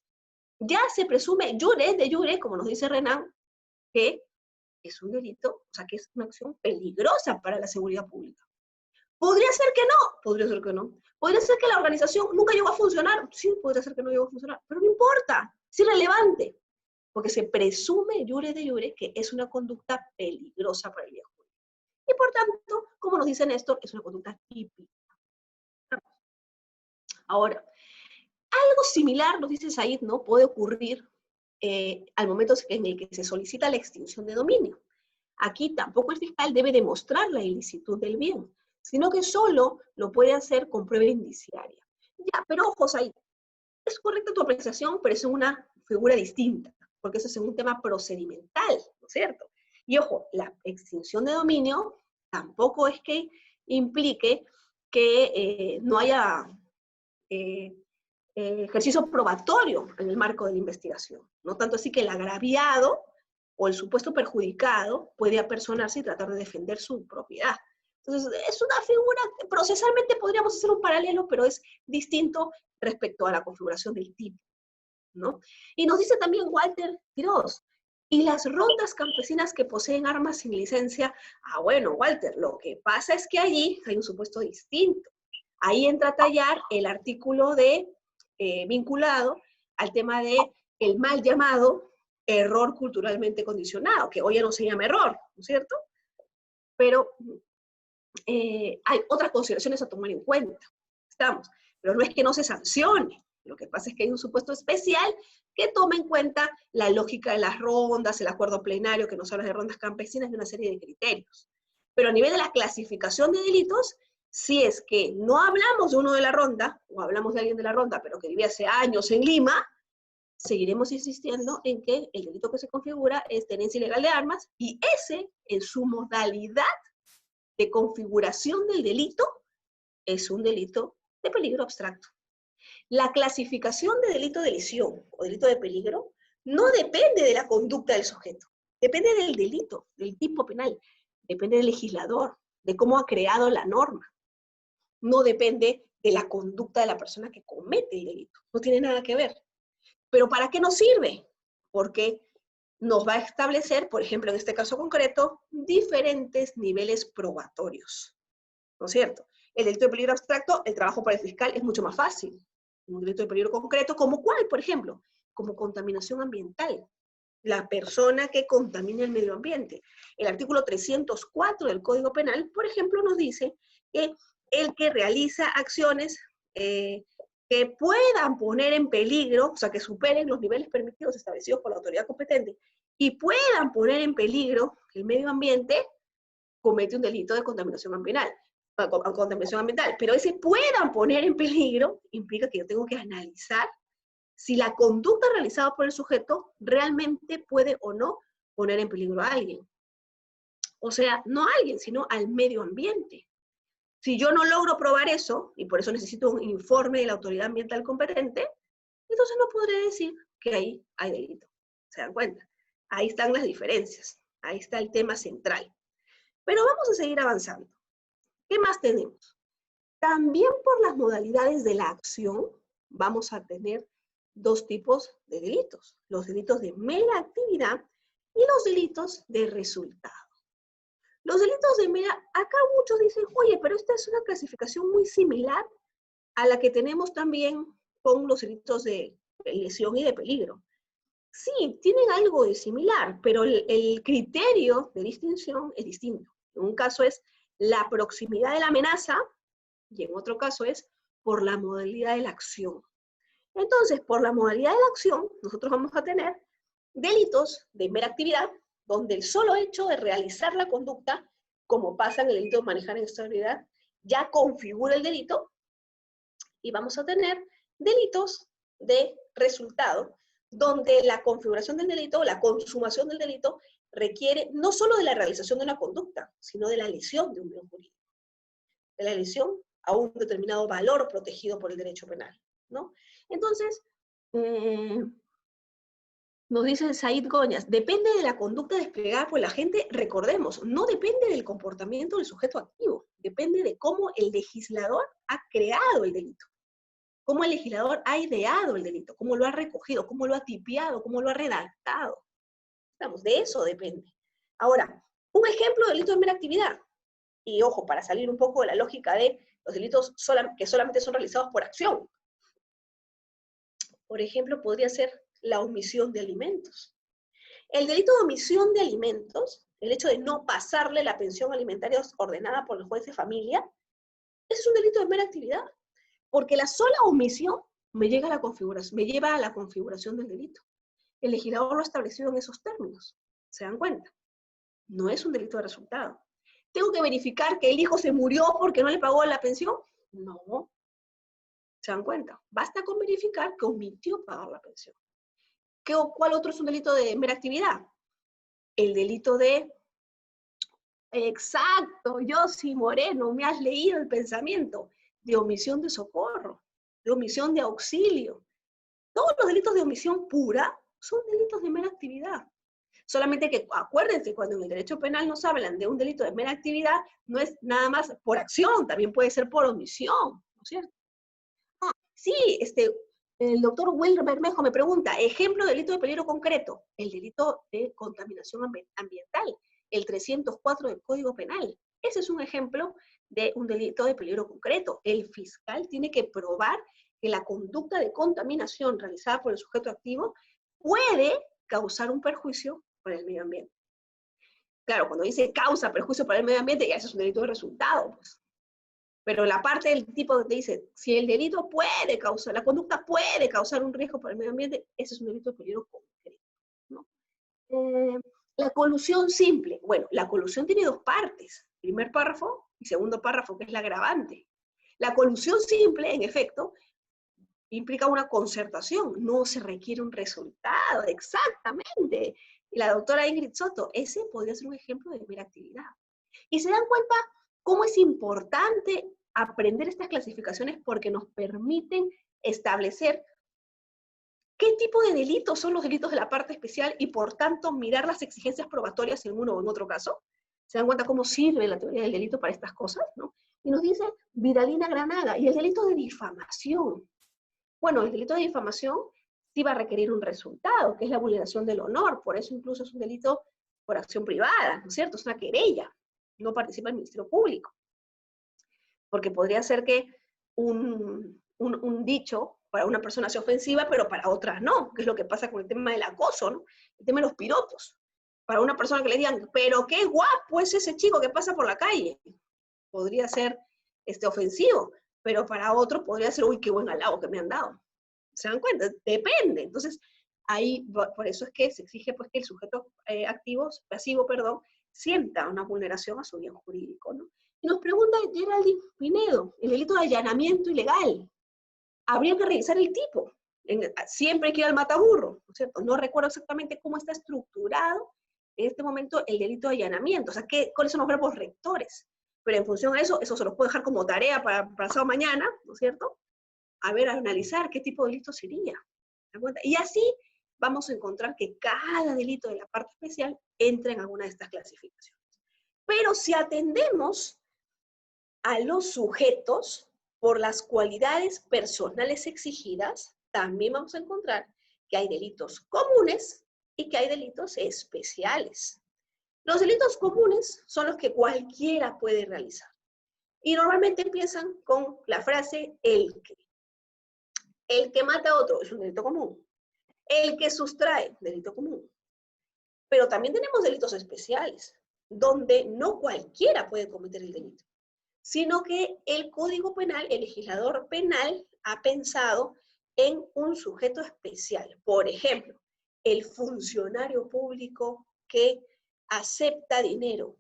ya se presume jure de jure, como nos dice Renan, que es un delito, o sea, que es una acción peligrosa para la seguridad pública. ¿Podría ser que no? Podría ser que no. ¿Podría ser que la organización nunca llegó a funcionar? Sí, podría ser que no llegó a funcionar, pero no importa, es irrelevante, porque se presume jure de jure que es una conducta peligrosa para el bien jurídico. Y por tanto, como nos dice Néstor, es una conducta típica. Ahora, algo similar, nos dice Said, ¿no? Puede ocurrir al momento en el que se solicita la extinción de dominio. Aquí tampoco el fiscal debe demostrar la ilicitud del bien, sino que solo lo puede hacer con prueba indiciaria. Ya, pero ojo, Said, es correcta tu apreciación, pero es una figura distinta, porque eso es un tema procedimental, ¿no es cierto? Y ojo, la extinción de dominio tampoco es que implique que no haya ejercicio probatorio en el marco de la investigación. No tanto así que el agraviado o el supuesto perjudicado puede apersonarse y tratar de defender su propiedad. Entonces, es una figura que procesalmente podríamos hacer un paralelo, pero es distinto respecto a la configuración del tipo, ¿no? Y nos dice también Walter Quiroz, y las rondas campesinas que poseen armas sin licencia, bueno, Walter, lo que pasa es que allí hay un supuesto distinto. Ahí entra a tallar el artículo vinculado al tema de el mal llamado error culturalmente condicionado, que hoy ya no se llama error, ¿no es cierto? Pero hay otras consideraciones a tomar en cuenta, pero no es que no se sancione, Lo que pasa es que hay un supuesto especial que toma en cuenta la lógica de las rondas, el acuerdo plenario que nos habla de rondas campesinas y una serie de criterios. Pero a nivel de la clasificación de delitos, si es que no hablamos de uno de la ronda, o hablamos de alguien de la ronda, pero que vivía hace años en Lima, seguiremos insistiendo en que el delito que se configura es tenencia ilegal de armas, y ese, en su modalidad de configuración del delito, es un delito de peligro abstracto. La clasificación de delito de lesión o delito de peligro no depende de la conducta del sujeto, depende del delito, del tipo penal, depende del legislador, de cómo ha creado la norma. No depende de la conducta de la persona que comete el delito, no tiene nada que ver. ¿Pero para qué nos sirve? Porque nos va a establecer, por ejemplo, en este caso concreto, diferentes niveles probatorios, ¿no es cierto? El delito de peligro abstracto, el trabajo para el fiscal es mucho más fácil. Un delito de peligro concreto, ¿como cuál, por ejemplo? Como contaminación ambiental. La persona que contamina el medio ambiente. El artículo 304 del Código Penal, por ejemplo, nos dice que el que realiza acciones que puedan poner en peligro, o sea, que superen los niveles permitidos establecidos por la autoridad competente, y puedan poner en peligro el medio ambiente, comete un delito de contaminación ambiental. Pero ese puedan poner en peligro implica que yo tengo que analizar si la conducta realizada por el sujeto realmente puede o no poner en peligro a alguien. O sea, no a alguien, sino al medio ambiente. Si yo no logro probar eso, y por eso necesito un informe de la autoridad ambiental competente, entonces no podré decir que ahí hay delito. ¿Se dan cuenta? Ahí están las diferencias. Ahí está el tema central. Pero vamos a seguir avanzando. ¿Qué más tenemos? También por las modalidades de la acción vamos a tener dos tipos de delitos. Los delitos de mera actividad y los delitos de resultado. Los delitos de mera, acá muchos dicen, oye, pero esta es una clasificación muy similar a la que tenemos también con los delitos de lesión y de peligro. Sí, tienen algo de similar, pero el criterio de distinción es distinto. En un caso es la proximidad de la amenaza, y en otro caso es por la modalidad de la acción. Entonces, por la modalidad de la acción, nosotros vamos a tener delitos de mera actividad, donde el solo hecho de realizar la conducta, como pasa en el delito de manejar en estabilidad, ya configura el delito, y vamos a tener delitos de resultado, donde la configuración del delito, la consumación del delito, requiere no solo de la realización de una conducta, sino de la lesión de un bien jurídico, de la lesión a un determinado valor protegido por el derecho penal, ¿no? Entonces, nos dice Said Goñas, depende de la conducta desplegada por la gente, recordemos, no depende del comportamiento del sujeto activo, depende de cómo el legislador ha creado el delito, cómo el legislador ha ideado el delito, cómo lo ha recogido, cómo lo ha tipiado, cómo lo ha redactado. Estamos, de eso depende. Ahora, un ejemplo de delito de mera actividad, y ojo, para salir un poco de la lógica de los delitos que solamente son realizados por acción. Por ejemplo, podría ser la omisión de alimentos. El delito de omisión de alimentos, el hecho de no pasarle la pensión alimentaria ordenada por el juez de familia, ese es un delito de mera actividad, porque la sola omisión me lleva a la configuración del delito. El legislador lo ha establecido en esos términos. ¿Se dan cuenta? No es un delito de resultado. ¿Tengo que verificar que el hijo se murió porque no le pagó la pensión? No. ¿Se dan cuenta? Basta con verificar que omitió pagar la pensión. ¿Cuál otro es un delito de mera actividad? El delito de... Exacto, Yossi Moreno, me has leído el pensamiento. De omisión de socorro, de omisión de auxilio. Todos los delitos de omisión pura son delitos de mera actividad. Solamente que acuérdense, cuando en el derecho penal nos hablan de un delito de mera actividad, no es nada más por acción, también puede ser por omisión, ¿no es cierto? Sí, el doctor Will Bermejo me pregunta, ejemplo de delito de peligro concreto, el delito de contaminación ambiental, el 304 del Código Penal. Ese es un ejemplo de un delito de peligro concreto. El fiscal tiene que probar que la conducta de contaminación realizada por el sujeto activo puede causar un perjuicio para el medio ambiente. Claro, cuando dice causa perjuicio para el medio ambiente, ya eso es un delito de resultado, pues. Pero la parte del tipo que dice, si el delito puede causar, la conducta puede causar un riesgo para el medio ambiente, ese es un delito de peligro concreto, ¿no? La colusión simple. Bueno, la colusión tiene dos partes. Primer párrafo y segundo párrafo, que es la agravante. La colusión simple, en efecto, implica una concertación. No se requiere un resultado, exactamente. Y la doctora Ingrid Soto, ese podría ser un ejemplo de mera actividad. Y se dan cuenta cómo es importante aprender estas clasificaciones porque nos permiten establecer qué tipo de delitos son los delitos de la parte especial y por tanto mirar las exigencias probatorias en uno o en otro caso. Se dan cuenta cómo sirve la teoría del delito para estas cosas, ¿no? Y nos dice Vidalina Granaga, y el delito de difamación. Bueno, el delito de difamación sí va a requerir un resultado, que es la vulneración del honor, por eso incluso es un delito por acción privada, ¿no es cierto? Es una querella, no participa el Ministerio Público. Porque podría ser que un dicho para una persona sea ofensiva, pero para otras no, que es lo que pasa con el tema del acoso, ¿no? El tema de los piropos. Para una persona que le digan, pero qué guapo es ese chico que pasa por la calle, podría ser ofensivo, pero para otro podría ser, uy, qué buen halago que me han dado. ¿Se dan cuenta? Depende. Entonces, ahí, por eso es que se exige pues, que el sujeto pasivo, sienta una vulneración a su bien jurídico, ¿no? Y nos pregunta Geraldine Pinedo, el delito de allanamiento ilegal. Habría que revisar el tipo. Siempre hay que ir al mataburro, ¿no es cierto? No recuerdo exactamente cómo está estructurado en este momento el delito de allanamiento, o sea, cuáles son los verbos rectores. Pero en función a eso se los puedo dejar como tarea para pasado mañana, ¿no es cierto? A ver, a analizar qué tipo de delito sería. ¿Se dan cuenta? Y así vamos a encontrar que cada delito de la parte especial entra en alguna de estas clasificaciones. Pero si atendemos a los sujetos por las cualidades personales exigidas, también vamos a encontrar que hay delitos comunes y que hay delitos especiales. Los delitos comunes son los que cualquiera puede realizar. Y normalmente empiezan con la frase el que. El que mata a otro es un delito común. El que sustrae, delito común. Pero también tenemos delitos especiales, donde no cualquiera puede cometer el delito, sino que el Código Penal, el legislador penal, ha pensado en un sujeto especial. Por ejemplo, el funcionario público que acepta dinero.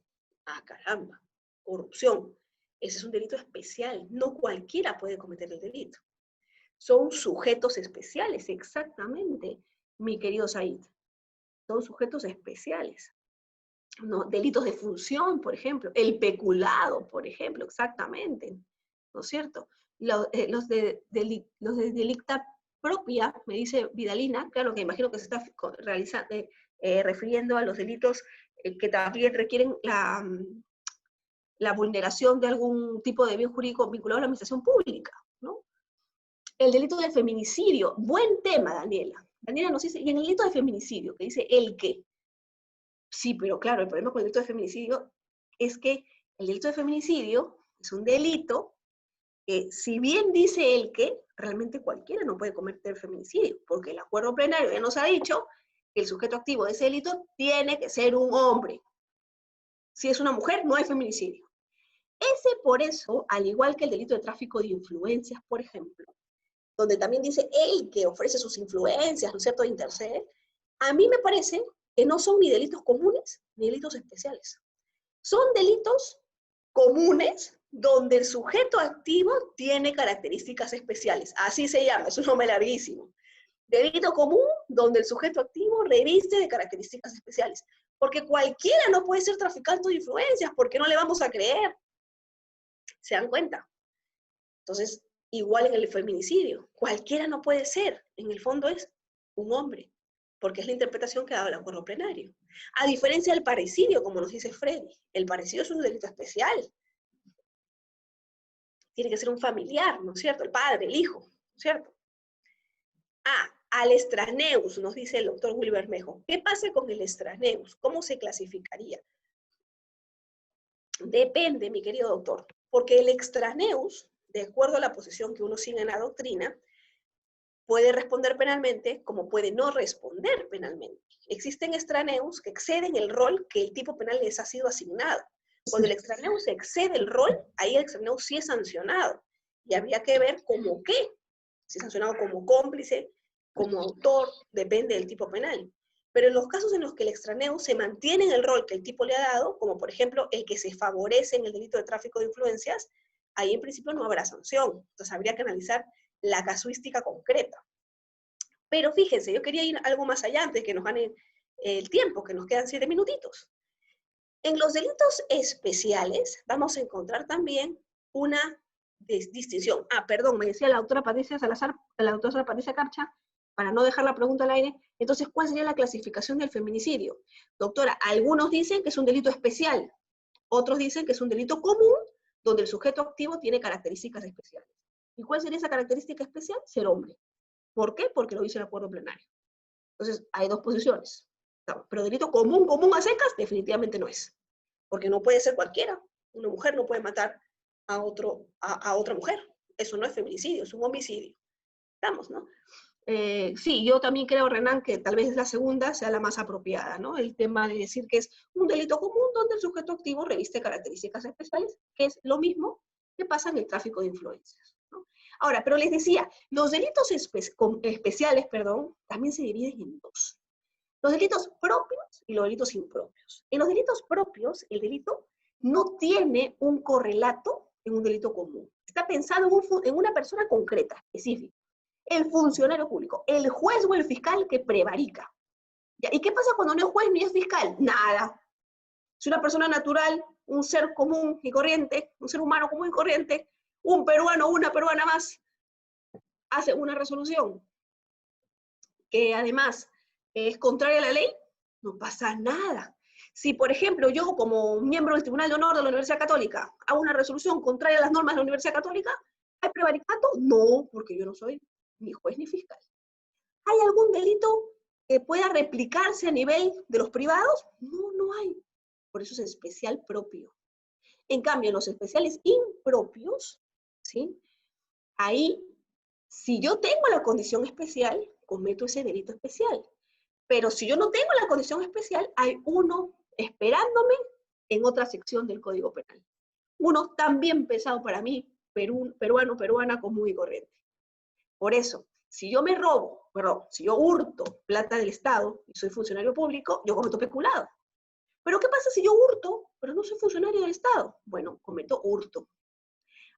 Ah, caramba, corrupción. Ese es un delito especial. No cualquiera puede cometer el delito. Son sujetos especiales, exactamente, mi querido Said. Son sujetos especiales. ¿No? Delitos de función, por ejemplo. El peculado, por ejemplo, exactamente. ¿No es cierto? Los de delicta propia, me dice Vidalina, claro que imagino que se está refiriendo a los delitos que también requieren la vulneración de algún tipo de bien jurídico vinculado a la administración pública, ¿no? El delito de feminicidio, buen tema, Daniela. Daniela nos dice, y en el delito de feminicidio, que dice el que. Sí, pero claro, el problema con el delito de feminicidio es que el delito de feminicidio es un delito que, si bien dice el que, realmente cualquiera no puede cometer feminicidio, porque el acuerdo plenario ya nos ha dicho que el sujeto activo de ese delito tiene que ser un hombre. Si es una mujer, no hay feminicidio. Ese, por eso, al igual que el delito de tráfico de influencias, por ejemplo, donde también dice el que ofrece sus influencias, ¿no es cierto?, intercede, a mí me parece que no son ni delitos comunes ni delitos especiales. Son delitos comunes donde el sujeto activo tiene características especiales. Así se llama, es un nombre larguísimo. Delito común donde el sujeto activo reviste de características especiales. Porque cualquiera no puede ser traficante de influencias, porque no le vamos a creer. ¿Se dan cuenta? Entonces, igual en el feminicidio, cualquiera no puede ser, en el fondo es un hombre, porque es la interpretación que ha dado el acuerdo plenario. A diferencia del parricidio, como nos dice Freddy, el parricidio es un delito especial. Tiene que ser un familiar, ¿no es cierto? El padre, el hijo, ¿no es cierto? Al extraneus, nos dice el doctor Wilber Bermejo. ¿Qué pasa con el extraneus? ¿Cómo se clasificaría? Depende, mi querido doctor, porque el extraneus, de acuerdo a la posición que uno sigue en la doctrina, puede responder penalmente como puede no responder penalmente. Existen extraneus que exceden el rol que el tipo penal les ha sido asignado. Cuando el extraneus excede el rol, ahí el extraneus sí es sancionado. Y habría que ver como qué. Si es sancionado como cómplice, como autor, depende del tipo penal. Pero en los casos en los que el extraneus se mantiene en el rol que el tipo le ha dado, como por ejemplo el que se favorece en el delito de tráfico de influencias, ahí en principio no habrá sanción. Entonces habría que analizar la casuística concreta. Pero fíjense, yo quería ir algo más allá antes que nos gane el tiempo, que nos quedan 7 minutitos. En los delitos especiales vamos a encontrar también una distinción. Perdón, me decía la doctora Patricia Salazar, la doctora Patricia Carcha, para no dejar la pregunta al aire. Entonces, ¿cuál sería la clasificación del feminicidio? Doctora, algunos dicen que es un delito especial, otros dicen que es un delito común, donde el sujeto activo tiene características especiales. ¿Y cuál sería esa característica especial? Ser hombre. ¿Por qué? Porque lo dice el acuerdo plenario. Entonces, hay dos posiciones. Pero delito común, común a secas, definitivamente no es. Porque no puede ser cualquiera. Una mujer no puede matar a otra mujer. Eso no es feminicidio, es un homicidio. Estamos, ¿no? Sí, yo también creo, Renan, que tal vez la segunda sea la más apropiada, ¿no? El tema de decir que es un delito común donde el sujeto activo reviste características especiales, que es lo mismo que pasa en el tráfico de influencias, ¿no? Ahora, pero les decía, los delitos especiales, también se dividen en dos. Los delitos propios y los delitos impropios. En los delitos propios, el delito no tiene un correlato en un delito común. Está pensado en una persona concreta, específica. El funcionario público, el juez o el fiscal que prevarica. ¿Y qué pasa cuando no es juez ni es fiscal? Nada. Si una persona natural, un ser común y corriente, un ser humano común y corriente, un peruano o una peruana más, hace una resolución que además es contraria a la ley, no pasa nada. Si, por ejemplo, yo como miembro del Tribunal de Honor de la Universidad Católica hago una resolución contraria a las normas de la Universidad Católica, ¿hay prevaricato? No, porque yo no soy ni juez ni fiscal. ¿Hay algún delito que pueda replicarse a nivel de los privados? No, no hay. Por eso es especial propio. En cambio, en los especiales impropios, ¿sí? Ahí, si yo tengo la condición especial, cometo ese delito especial. Pero si yo no tengo la condición especial, hay uno esperándome en otra sección del Código Penal. Uno también pesado para mí, peruano, peruana, común y corriente. Por eso, si yo si yo hurto plata del Estado y soy funcionario público, yo cometo peculado. Pero ¿qué pasa si yo hurto, pero no soy funcionario del Estado? Bueno, cometo hurto.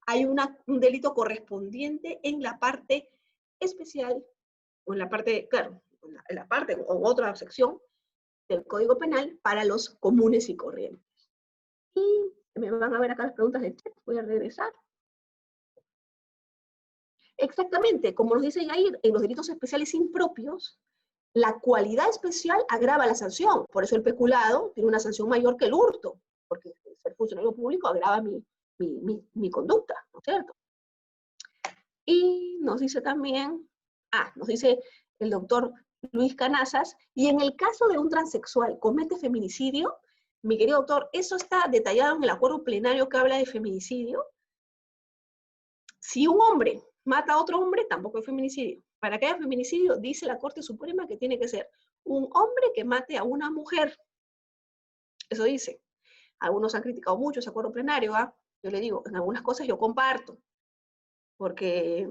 Hay un delito correspondiente en la parte especial, o en la parte, claro, en la parte o otra sección del Código Penal para los comunes y corrientes. Y me van a ver acá las preguntas del chat, voy a regresar. Exactamente, como nos dice Yair, en los delitos especiales impropios, la cualidad especial agrava la sanción. Por eso el peculado tiene una sanción mayor que el hurto, porque ser funcionario público agrava mi conducta, ¿no es cierto? Y nos dice también, nos dice el doctor Luis Canazas, y en el caso de un transexual comete feminicidio, mi querido doctor, eso está detallado en el acuerdo plenario que habla de feminicidio. Si un hombre mata a otro hombre, tampoco es feminicidio. Para que haya feminicidio, dice la Corte Suprema que tiene que ser un hombre que mate a una mujer. Eso dice. Algunos han criticado mucho ese acuerdo plenario, Yo le digo, en algunas cosas yo comparto, porque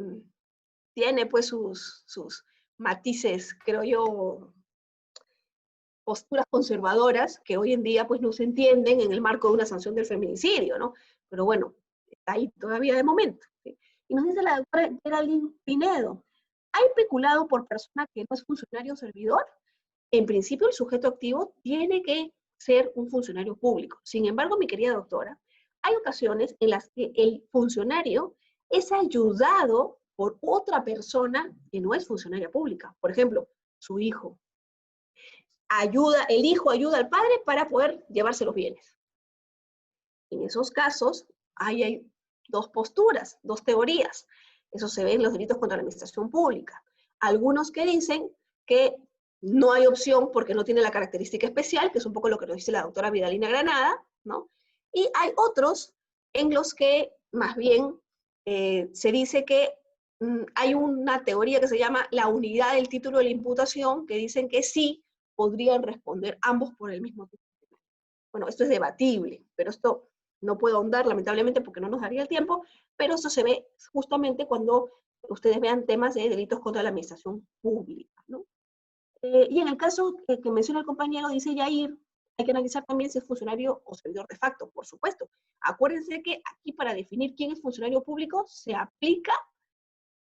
tiene pues sus matices, creo yo, posturas conservadoras que hoy en día pues no se entienden en el marco de una sanción del feminicidio, ¿no? Pero bueno, está ahí todavía de momento, ¿sí? Y nos dice la doctora Geraldine Pinedo, ¿hay peculado por persona que no es funcionario o servidor? En principio el sujeto activo tiene que ser un funcionario público. Sin embargo, mi querida doctora, hay ocasiones en las que el funcionario es ayudado por otra persona que no es funcionaria pública. Por ejemplo, su hijo. El hijo ayuda al padre para poder llevarse los bienes. En esos casos, hay dos posturas, dos teorías. Eso se ve en los delitos contra la administración pública. Algunos que dicen que no hay opción porque no tiene la característica especial, que es un poco lo que nos dice la doctora Vidalina Granada, ¿no? Y hay otros en los que más bien se dice que hay una teoría que se llama la unidad del título de la imputación, que dicen que sí podrían responder ambos por el mismo título. Bueno, esto es debatible, pero esto no puedo ahondar lamentablemente porque no nos daría el tiempo, pero eso se ve justamente cuando ustedes vean temas de delitos contra la administración pública, ¿no? Y en el caso que menciona el compañero, dice Yair, hay que analizar también si es funcionario o servidor de facto, por supuesto. Acuérdense que aquí para definir quién es funcionario público se aplica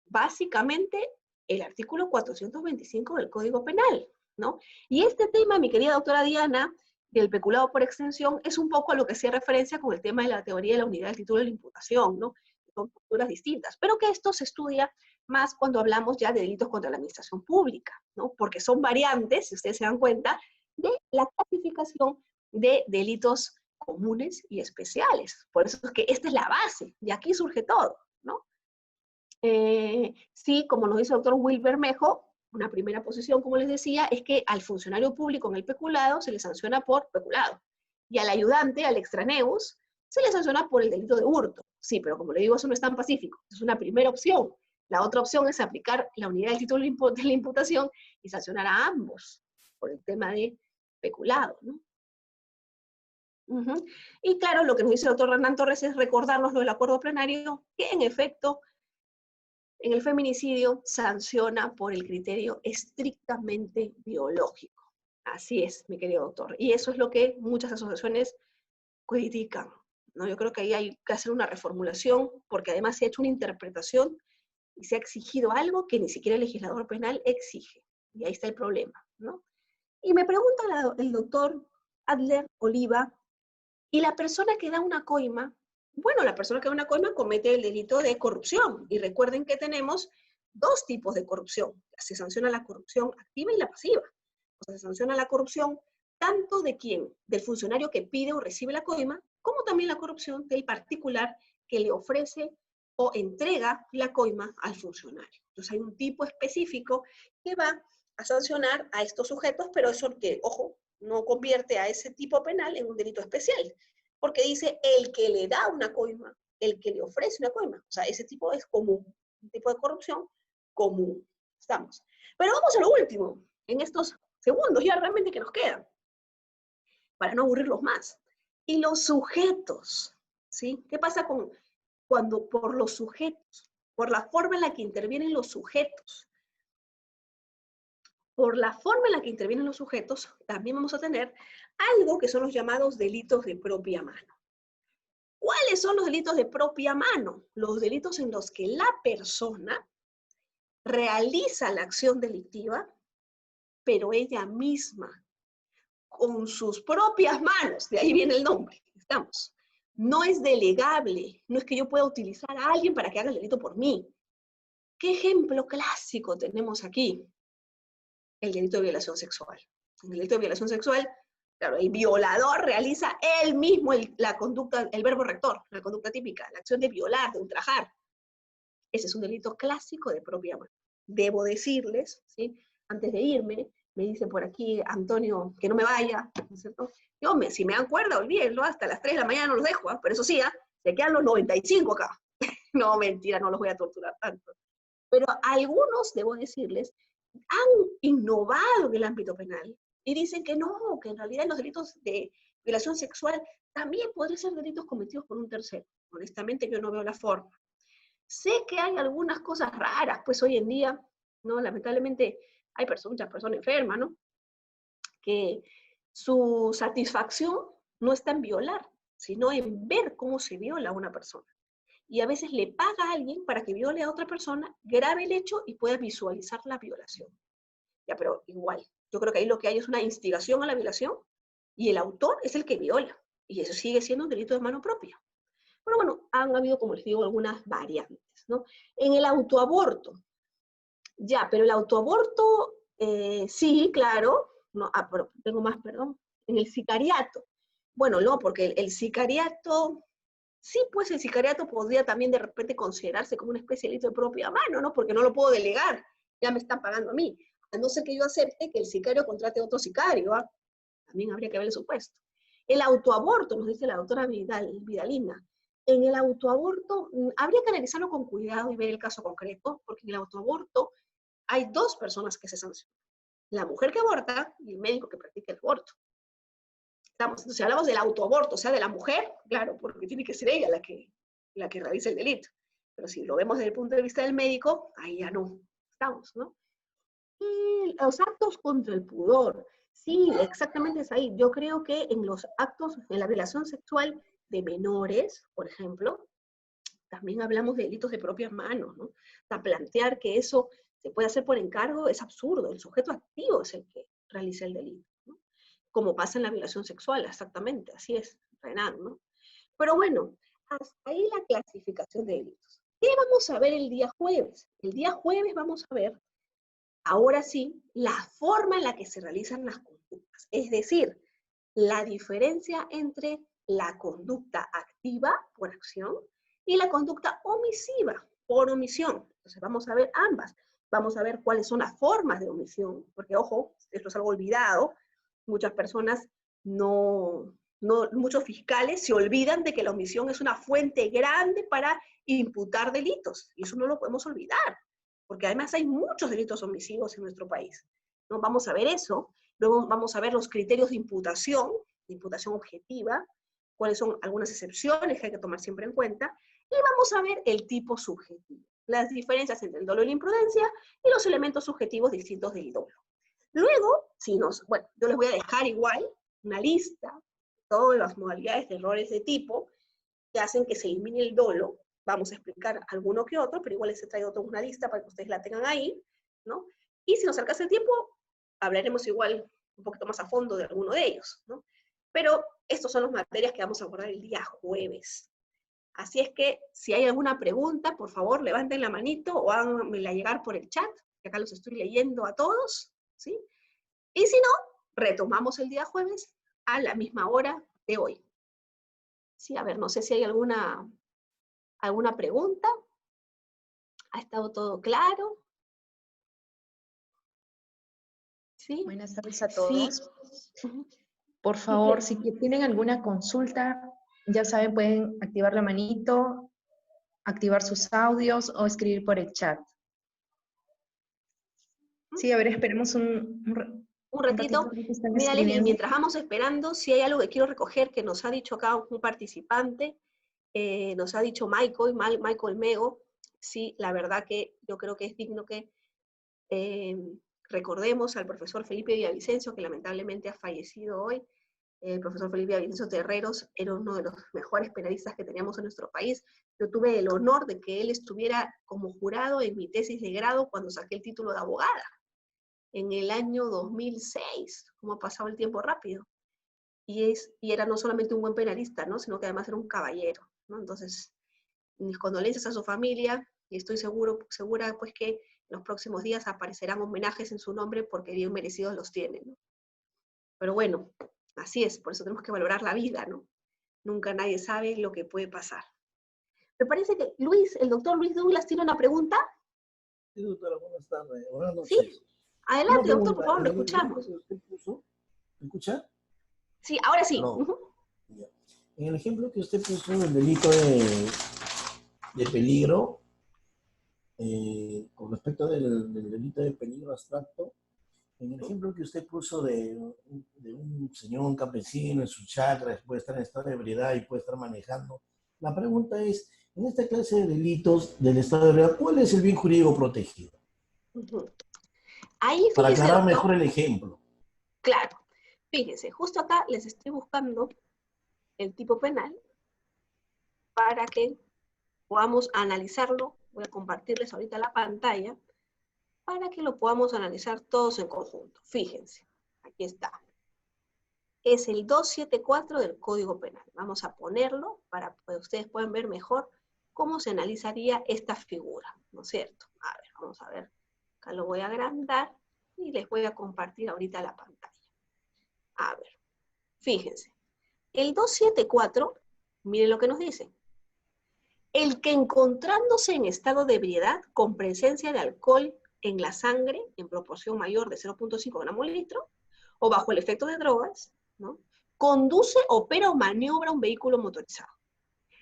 básicamente el artículo 425 del Código Penal, ¿no? Y este tema, mi querida doctora Diana, del peculado por extensión, es un poco a lo que hacía referencia con el tema de la teoría de la unidad del título de la imputación, ¿no? Son posturas distintas, pero que esto se estudia más cuando hablamos ya de delitos contra la administración pública, ¿no? Porque son variantes, si ustedes se dan cuenta, de la clasificación de delitos comunes y especiales. Por eso es que esta es la base, y aquí surge todo, ¿no? Sí, como nos dice el doctor Will Bermejo, una primera posición, como les decía, es que al funcionario público en el peculado se le sanciona por peculado, y al ayudante, al extraneus, se le sanciona por el delito de hurto. Sí, pero como le digo, eso no es tan pacífico, es una primera opción. La otra opción es aplicar la unidad del título de la imputación y sancionar a ambos por el tema de peculado, ¿no? Y claro, lo que nos dice el doctor Hernán Torres es recordarnos lo del acuerdo plenario, que en efecto, en el feminicidio sanciona por el criterio estrictamente biológico. Así es, mi querido doctor. Y eso es lo que muchas asociaciones critican, ¿no? Yo creo que ahí hay que hacer una reformulación, porque además se ha hecho una interpretación y se ha exigido algo que ni siquiera el legislador penal exige. Y ahí está el problema, ¿no? Y me pregunta el doctor Adler Oliva, ¿y la persona que da una coima? Bueno, la persona que da una coima comete el delito de corrupción. Y recuerden que tenemos dos tipos de corrupción. Se sanciona la corrupción activa y la pasiva. O sea, se sanciona la corrupción tanto de quien, del funcionario que pide o recibe la coima, como también la corrupción del particular que le ofrece o entrega la coima al funcionario. Entonces hay un tipo específico que va a sancionar a estos sujetos, pero eso que, ojo, no convierte a ese tipo penal en un delito especial, porque dice el que le da una coima, el que le ofrece una coima. O sea, ese tipo es común, un tipo de corrupción común. Estamos. Pero vamos a lo último, en estos segundos ya realmente que nos quedan, para no aburrirlos más. Y los sujetos, ¿sí? ¿Qué pasa cuando por los sujetos, por la forma en la que intervienen los sujetos? Por la forma en la que intervienen los sujetos, también vamos a tener algo que son los llamados delitos de propia mano. ¿Cuáles son los delitos de propia mano? Los delitos en los que la persona realiza la acción delictiva, pero ella misma, con sus propias manos, de ahí viene el nombre, estamos. No es delegable, no es que yo pueda utilizar a alguien para que haga el delito por mí. ¿Qué ejemplo clásico tenemos aquí? El delito de violación sexual. En el delito de violación sexual, claro, el violador realiza él mismo la conducta, el verbo rector, la conducta típica, la acción de violar, de ultrajar. Ese es un delito clásico de propia mano. Debo decirles, ¿sí? Antes de irme, me dice por aquí Antonio que no me vaya, ¿no es cierto? Yo, si me dan cuerda, olvídenlo, hasta las 3 de la mañana no los dejo, ¿eh? Pero eso sí, se quedan los 95 acá. No, mentira, no los voy a torturar tanto. Pero algunos, debo decirles, han innovado en el ámbito penal y dicen que no, que en realidad los delitos de violación sexual también podrían ser delitos cometidos por un tercero. Honestamente, yo no veo la forma. Sé que hay algunas cosas raras, pues hoy en día, ¿no? Lamentablemente hay muchas personas enfermas, ¿no? Que su satisfacción no está en violar, sino en ver cómo se viola a una persona. Y a veces le paga a alguien para que viole a otra persona, grabe el hecho y pueda visualizar la violación. Ya, pero igual, yo creo que ahí lo que hay es una instigación a la violación y el autor es el que viola. Y eso sigue siendo un delito de mano propia. Pero bueno, han habido, como les digo, algunas variantes, ¿no? En el autoaborto, ya, pero el autoaborto, sí, claro, no, pero tengo más, perdón, en el sicariato. Bueno, no, porque el sicariato, sí, pues el sicariato podría también de repente considerarse como una especie de delito de propia mano, ¿no? Porque no lo puedo delegar, ya me están pagando a mí. A no ser que yo acepte que el sicario contrate a otro sicario, ¿ah? También habría que ver el supuesto. El autoaborto, nos dice la doctora Vidalina, en el autoaborto habría que analizarlo con cuidado y ver el caso concreto, porque en el autoaborto hay dos personas que se sancionan. La mujer que aborta y el médico que practica el aborto. Entonces, si hablamos del autoaborto, o sea, de la mujer, claro, porque tiene que ser ella la que realiza el delito. Pero si lo vemos desde el punto de vista del médico, ahí ya no estamos, ¿no? Y los actos contra el pudor, sí, exactamente es ahí. Yo creo que en los actos, en la relación sexual de menores, por ejemplo, también hablamos de delitos de propias manos, ¿no? O sea, plantear que eso se puede hacer por encargo es absurdo. El sujeto activo es el que realiza el delito, ¿no? Como pasa en la violación sexual, exactamente, así es, Renan, ¿no? Pero bueno, hasta ahí la clasificación de delitos. ¿Qué vamos a ver el día jueves? El día jueves vamos a ver, ahora sí, la forma en la que se realizan las conductas. Es decir, la diferencia entre la conducta activa, por acción, y la conducta omisiva, por omisión. Entonces vamos a ver ambas. Vamos a ver cuáles son las formas de omisión, porque ojo, esto es algo olvidado, muchas personas muchos fiscales se olvidan de que la omisión es una fuente grande para imputar delitos, y eso no lo podemos olvidar, porque además hay muchos delitos omisivos en nuestro país, ¿no? Vamos a ver eso, luego vamos a ver los criterios de imputación objetiva, cuáles son algunas excepciones que hay que tomar siempre en cuenta, y vamos a ver el tipo subjetivo, las diferencias entre el dolo y la imprudencia, y los elementos subjetivos distintos del dolo. Luego, bueno, yo les voy a dejar igual una lista de todas las modalidades de errores de tipo que hacen que se elimine el dolo. Vamos a explicar alguno que otro, pero igual les he traído toda una lista para que ustedes la tengan ahí, ¿no? Y si nos alcanza el tiempo, hablaremos igual un poquito más a fondo de alguno de ellos, ¿no? Pero estos son las materias que vamos a abordar el día jueves. Así es que, si hay alguna pregunta, por favor, levanten la manito o háganmela llegar por el chat, que acá los estoy leyendo a todos, ¿sí? Y si no, retomamos el día jueves a la misma hora de hoy. Sí, a ver, no sé si hay alguna pregunta. ¿Ha estado todo claro? ¿Sí?
Buenas tardes a todos.
Sí.
Por favor, si tienen alguna consulta, ya saben, pueden activar la manito, activar sus audios o escribir por el chat. Sí, a ver, esperemos un
ratito.
que están
Mira, Leslie,
escribiendo.
mientras vamos esperando, si hay algo que quiero recoger que nos ha dicho acá un participante, nos ha dicho Michael Mego, sí, la verdad que yo creo que es digno que recordemos al profesor Felipe Villavicencio, que lamentablemente ha fallecido hoy. El profesor Felipe Villavicencio Terreros era uno de los mejores penalistas que teníamos en nuestro país. Yo tuve el honor de que él estuviera como jurado en mi tesis de grado cuando saqué el título de abogada, en el año 2006, como ha pasado el tiempo rápido. Y era no solamente un buen penalista, ¿no? Sino que además era un caballero, ¿no? Entonces, mis condolencias a su familia, y estoy segura pues que en los próximos días aparecerán homenajes en su nombre porque bien merecidos los tiene, ¿no? Pero bueno, así es, por eso tenemos que valorar la vida, ¿no? Nunca nadie sabe lo que puede pasar. Me parece que el doctor Luis Douglas tiene una pregunta.
Sí, doctora, buenas tardes. Buenas noches.
Sí, adelante, doctor, por favor, lo escuchamos.
¿Me escucha?
Sí, ahora sí.
No. En el ejemplo que usted puso del delito de peligro, con respecto del delito de peligro abstracto, en el ejemplo que usted puso de un señor, un campesino en sus chacras, puede estar en estado de ebriedad y puede estar manejando, la pregunta es, en esta clase de delitos del estado de ebriedad, ¿cuál es el bien jurídico protegido?
Ahí, fíjese,
para aclarar
doctor,
mejor el ejemplo.
Claro, fíjense, justo acá les estoy buscando el tipo penal para que podamos analizarlo. Voy a compartirles ahorita la pantalla para que lo podamos analizar todos en conjunto. Fíjense, aquí está. Es el 274 del Código Penal. Vamos a ponerlo para que ustedes puedan ver mejor cómo se analizaría esta figura, ¿no es cierto? A ver, vamos a ver. Acá lo voy a agrandar y les voy a compartir ahorita la pantalla. A ver, fíjense. El 274, miren lo que nos dice. El que encontrándose en estado de ebriedad con presencia de alcohol en la sangre en proporción mayor de 0.5 gramos por litro, o bajo el efecto de drogas, ¿no?, conduce, opera o maniobra un vehículo motorizado.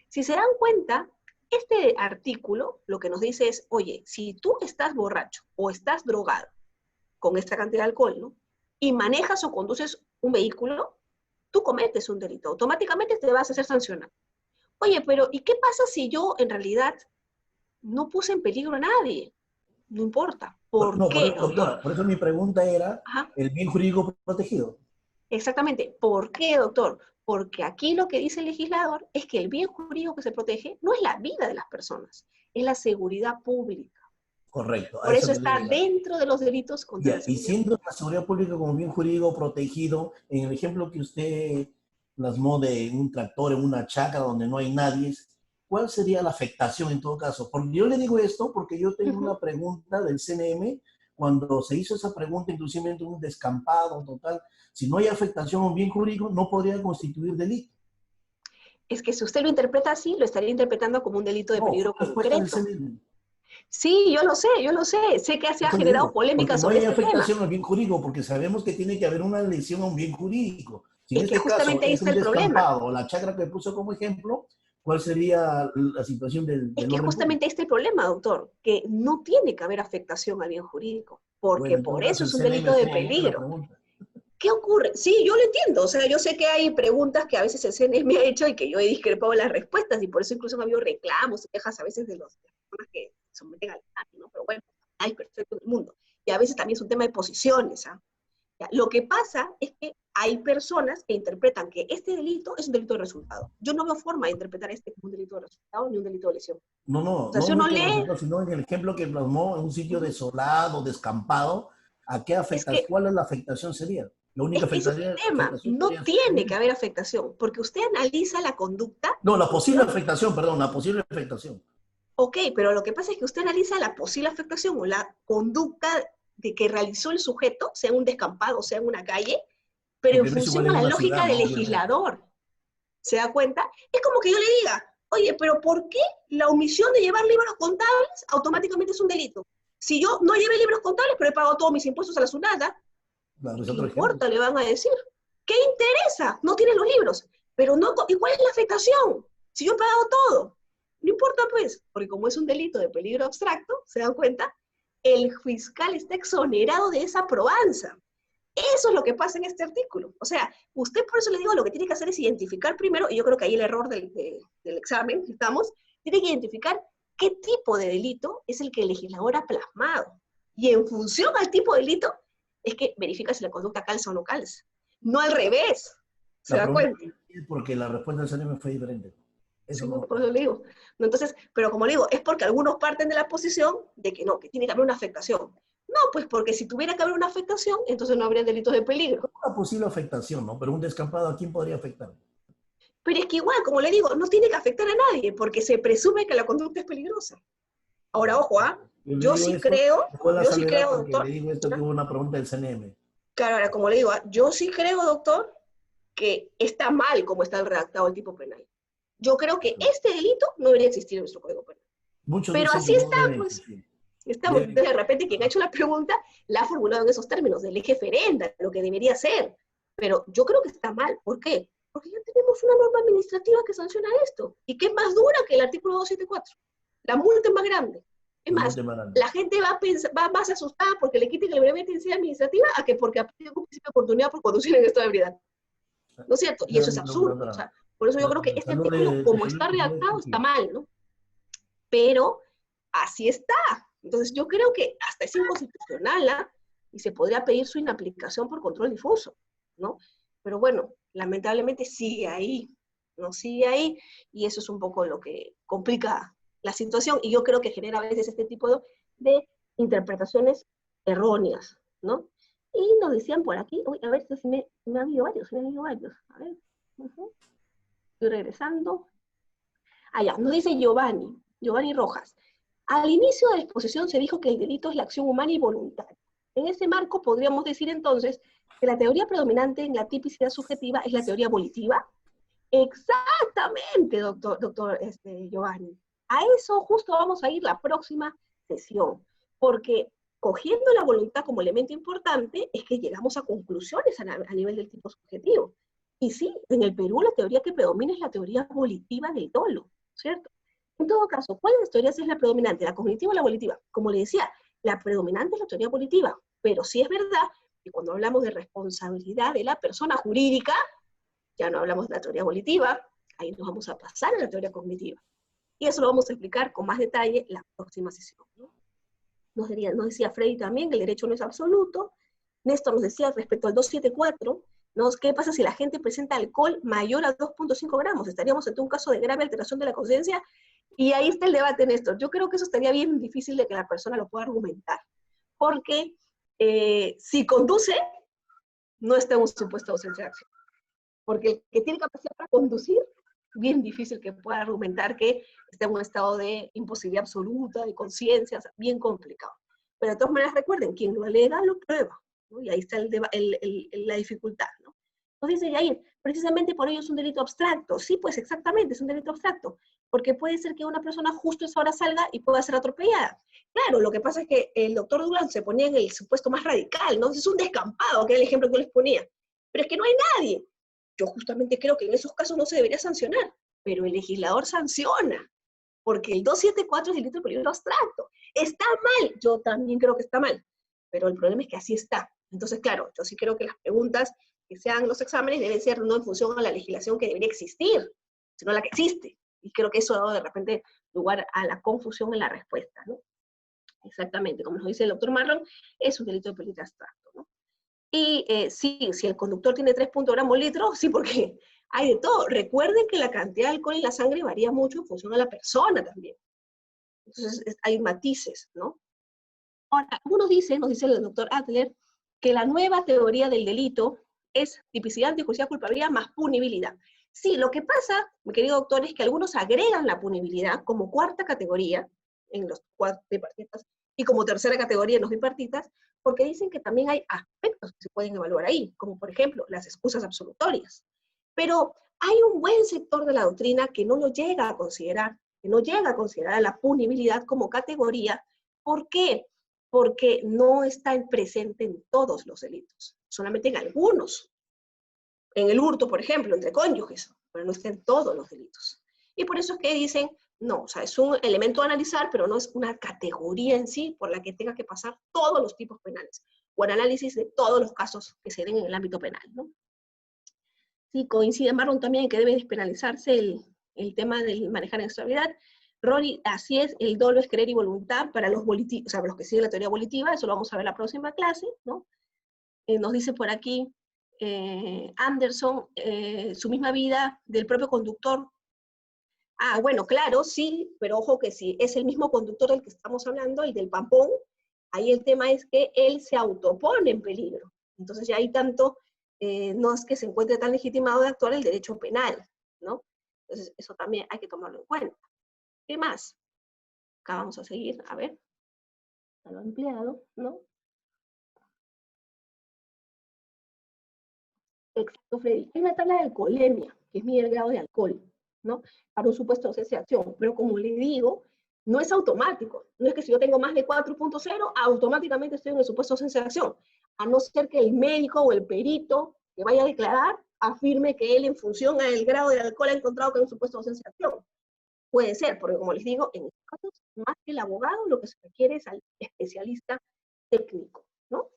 Si se dan cuenta, este artículo lo que nos dice es, oye, si tú estás borracho o estás drogado con esta cantidad de alcohol, ¿no?, y manejas o conduces un vehículo, tú cometes un delito, automáticamente te vas a hacer sancionado. Oye, pero ¿y qué pasa si yo en realidad no puse en peligro a nadie? No importa. ¿Por
No,
qué, doctor?
doctora, por eso mi pregunta era
Ajá,
el bien jurídico protegido.
exactamente. ¿Por qué, doctor? Porque aquí lo que dice el legislador es que el bien jurídico que se protege no es la vida de las personas, es la seguridad pública.
Correcto, a
Por
eso
eso
quería
está
llegar.
dentro de los delitos contra la
Ya, y
seguridad pública.
siendo la seguridad pública como bien jurídico protegido, en el ejemplo que usted plasmó de un tractor en una chacra donde no hay nadie, ¿cuál sería la afectación en todo caso? Porque yo le digo esto porque yo tengo una pregunta del CNM, cuando se hizo esa pregunta, inclusive en un descampado total, si no hay afectación a un bien jurídico, no podría constituir delito.
Es que si usted lo interpreta así, lo estaría interpretando como un delito de
No, fue
peligro
respuesta del
concreto.
CNM.
Sí, yo lo sé. Sé que se ha
Eso le
generado
digo,
polémica
porque no
sobre
hay
este tema.
afectación al bien jurídico, porque sabemos que tiene que haber una lesión a un bien jurídico. Si en
Es que
este caso
justamente ahí
es
está
un
el problema.
descampado o la chacra que puso como ejemplo, ¿cuál sería la situación
Es
del
que
orden público?
justamente ahí está el problema, doctor, que no tiene que haber afectación al bien jurídico,
Bueno,
porque
en todo
por eso
caso, el
es un
CNM
delito de
estuvo mal en la
peligro.
pregunta.
¿Qué ocurre? Sí, yo lo entiendo. O sea, yo sé que hay preguntas que a veces el CNE me ha hecho y que yo he discrepado en las respuestas, y por eso incluso me ha habido reclamos y quejas a veces de las personas que se someten al debate, ¿no? Pero bueno, hay perfecto en el mundo. Y a veces también es un tema de posiciones, ¿ah? Ya, lo que pasa es que hay personas que interpretan que este delito es un delito de resultado. Yo no veo forma de interpretar este como un delito de resultado ni un delito de lesión.
No,
O
no,
sea,
no
si
un
uno
delito de
lee,
resultado, sino en el ejemplo que plasmó en un sitio desolado, descampado, ¿a qué
es
afecta?
que
¿Cuál es la afectación sería? La única
ese es el tema.
afectación
No
podría ser el
tiene que
delito.
haber afectación, porque usted analiza la conducta
No,
en
la posible
función.
afectación, perdón, la posible afectación.
Ok, pero lo que pasa es que usted analiza la posible afectación o la conducta de que realizó el sujeto, sea en un descampado, sea en una calle, pero en
Porque no es igual
función
en
a la
una
lógica
ciudad,
del
¿no? Obviamente.
legislador. ¿Se da cuenta? Es como que yo le diga, oye, pero ¿por qué la omisión de llevar libros contables automáticamente es un delito? Si yo no llevé libros contables, pero he pagado todos mis impuestos a la SUNATA,
Claro,
¿y
es
qué
otro ejemplo.
importa? Le van a decir. ¿Qué interesa? No tiene los libros. Pero no, ¿y cuál es la afectación? Si yo he pagado todo. No importa, pues, porque como es un delito de peligro abstracto, ¿se dan cuenta? El fiscal está exonerado de esa probanza. Eso es lo que pasa en este artículo. O sea, usted por eso le digo, lo que tiene que hacer es identificar primero, y yo creo que ahí el error del examen, estamos, tiene que identificar qué tipo de delito es el que el legislador ha plasmado. Y en función al tipo de delito, es que verifica si la conducta calza o no calza. No al revés. ¿Se
La
da
pregunta
cuenta?
es porque la respuesta del CNM fue diferente. Eso
Sí,
no.
por eso le digo. No, entonces, pero como le digo, es porque algunos parten de la posición de que no, que tiene que haber una afectación. No, pues porque si tuviera que haber una afectación, entonces no habría delitos de peligro.
Una posible afectación, ¿no? Pero un descampado, ¿a quién podría afectar?
Pero es que igual, como le digo, no tiene que afectar a nadie, porque se presume que la conducta es peligrosa. Ahora, ojo, ¿ah?
Yo le digo eso, después la
Yo sí
salvedad
creo,
porque le
doctor,
digo esto que
¿no?
hubo una pregunta del CNM.
Claro, ahora, como le digo, ¿ah? Yo sí creo, doctor, que está mal como está redactado el tipo penal. Yo creo que este delito no debería existir en nuestro Código Penal.
Muchos
Pero
dicen
así
que no
está,
debe
pues.
existir.
Estamos,
Debe-
de repente, quien ha hecho la pregunta la ha formulado en esos términos, del eje ferenda, lo que debería ser. Pero yo creo que está mal. ¿Por qué? Porque ya tenemos una norma administrativa que sanciona esto, y que es más dura que el artículo 274. La multa es más grande. Es
La
más,
multa es
la gente va más asustada porque le quiten el breve de intensidad administrativa a que porque aplica un principio de oportunidad por conducir en estado de ebriedad. ¿No es cierto? Y
Esa era
eso es
mi pregunta,
absurdo. O
doctora.
sea, por eso yo creo que este artículo,
Te
como
saludo
está
y que te
redactado, está
contigo.
mal, ¿no? Pero así está. Entonces yo creo que hasta es inconstitucional, ¿ah? Y se podría pedir su inaplicación por control difuso, ¿no? Pero bueno, lamentablemente sigue ahí, ¿no? Sigue ahí, y eso es un poco lo que complica la situación, y yo creo que genera a veces este tipo de interpretaciones erróneas, ¿no? Y nos decían por aquí, uy, a ver si me han ido varios, a ver, estoy regresando. Allá, nos dice Giovanni Rojas. Al inicio de la exposición se dijo que el delito es la acción humana y voluntaria. En ese marco podríamos decir entonces que la teoría predominante en la tipicidad subjetiva es la teoría volitiva. Exactamente, doctor Giovanni. A eso justo vamos a ir la próxima sesión, porque cogiendo la voluntad como elemento importante es que llegamos a conclusiones a nivel del tipo subjetivo. Y sí, en el Perú la teoría que predomina es la teoría volitiva del dolo, ¿cierto? En todo caso, ¿cuál de las teorías es la predominante, la cognitiva o la volitiva? Como le decía, la predominante es la teoría volitiva, pero sí es verdad que cuando hablamos de responsabilidad de la persona jurídica, Ya no hablamos de la teoría volitiva, ahí nos vamos a pasar a la teoría cognitiva. Y eso lo vamos a explicar con más detalle en la próxima sesión, ¿no? Nos decía Freddy también que el derecho no es absoluto. Néstor nos decía respecto al 274, ¿no? ¿Qué pasa si la gente presenta alcohol mayor a 2.5 gramos? Estaríamos ante un caso de grave alteración de la conciencia, y ahí está el debate, Néstor. Yo creo que eso estaría bien difícil de que la persona lo pueda argumentar, porque si conduce, no está en un supuesto de ausencia de acción. Porque el que tiene capacidad para conducir, bien difícil que pueda argumentar que está en un estado de imposibilidad absoluta, de conciencia, o sea, bien complicado. Pero de todas maneras, recuerden, quien lo alega, lo prueba, ¿no? Y ahí está la dificultad, ¿no? Entonces dice Yair, precisamente por ello es un delito abstracto. Sí, pues exactamente, es un delito abstracto, porque puede ser que una persona justo a esa hora salga y pueda ser atropellada. Claro, lo que pasa es que el doctor Durán se ponía en el supuesto más radical, ¿no? Es un descampado, que era el ejemplo que yo les ponía. Pero es que no hay nadie. Yo justamente creo que en esos casos no se debería sancionar, pero el legislador sanciona, porque el 274 es delito de peligro abstracto. ¿Está mal? Yo también creo que está mal, pero el problema es que así está. Entonces, claro, yo sí creo que las preguntas que se hagan en los exámenes deben ser no en función a la legislación que debería existir, sino a la que existe. Y creo que eso ha dado de repente lugar a la confusión en la respuesta, ¿no? Exactamente, como nos dice el doctor Marlon, es un delito de peligro abstracto, ¿no? Y sí, si el conductor tiene 3 gramos litro, sí, porque hay de todo. Recuerden que la cantidad de alcohol en la sangre varía mucho en función de la persona también. Entonces hay matices, ¿no? Ahora, algunos dicen, nos dice el doctor Adler, que la nueva teoría del delito es tipicidad, antijuicial, culpabilidad más punibilidad. Sí, lo que pasa, mi querido doctor, es que algunos agregan la punibilidad como cuarta categoría en los bipartitas y como tercera categoría en los bipartitas, porque dicen que también hay aspectos que se pueden evaluar ahí, como por ejemplo las excusas absolutorias. Pero hay un buen sector de la doctrina que no lo llega a considerar, que no llega a considerar la punibilidad como categoría. ¿Por qué? Porque no está presente en todos los delitos, solamente en algunos. En el hurto, por ejemplo, entre cónyuges, pero no está en todos los delitos. Y por eso es que dicen, no, o sea, es un elemento a analizar, pero no es una categoría en sí por la que tenga que pasar todos los tipos penales, o el análisis de todos los casos que se den en el ámbito penal, ¿no? Sí, coincide Marlon también en que debe despenalizarse el tema del manejar en extraviedad. Rory, así es, el dolo es querer y voluntad para los volitivos, o sea, los que siguen la teoría volitiva, eso lo vamos a ver en la próxima clase, ¿no? Nos dice por aquí Anderson, su misma vida del propio conductor. Ah, bueno, claro, sí, pero ojo que si es el mismo conductor del que estamos hablando, el del Pampón, ahí el tema es que él se autopone en peligro. Entonces ya hay tanto, no es que se encuentre tan legitimado de actuar el derecho penal, ¿no? Entonces eso también hay que tomarlo en cuenta. ¿Qué más? Acá vamos a seguir, a ver. A lo empleado, ¿no? Exacto, Freddy. Hay una tabla de alcoholemia, que es medir el grado de alcohol, ¿no? Para un supuesto de ausencia de acción. Pero como le digo, no es automático. No es que si yo tengo más de 4.0, automáticamente estoy en el supuesto de ausencia de acción. A no ser que el médico o el perito que vaya a declarar afirme que él, en función al grado de alcohol, ha encontrado que hay un supuesto de ausencia de acción. Puede ser, porque como les digo, en estos casos, más que el abogado, lo que se requiere es al especialista técnico, ¿no?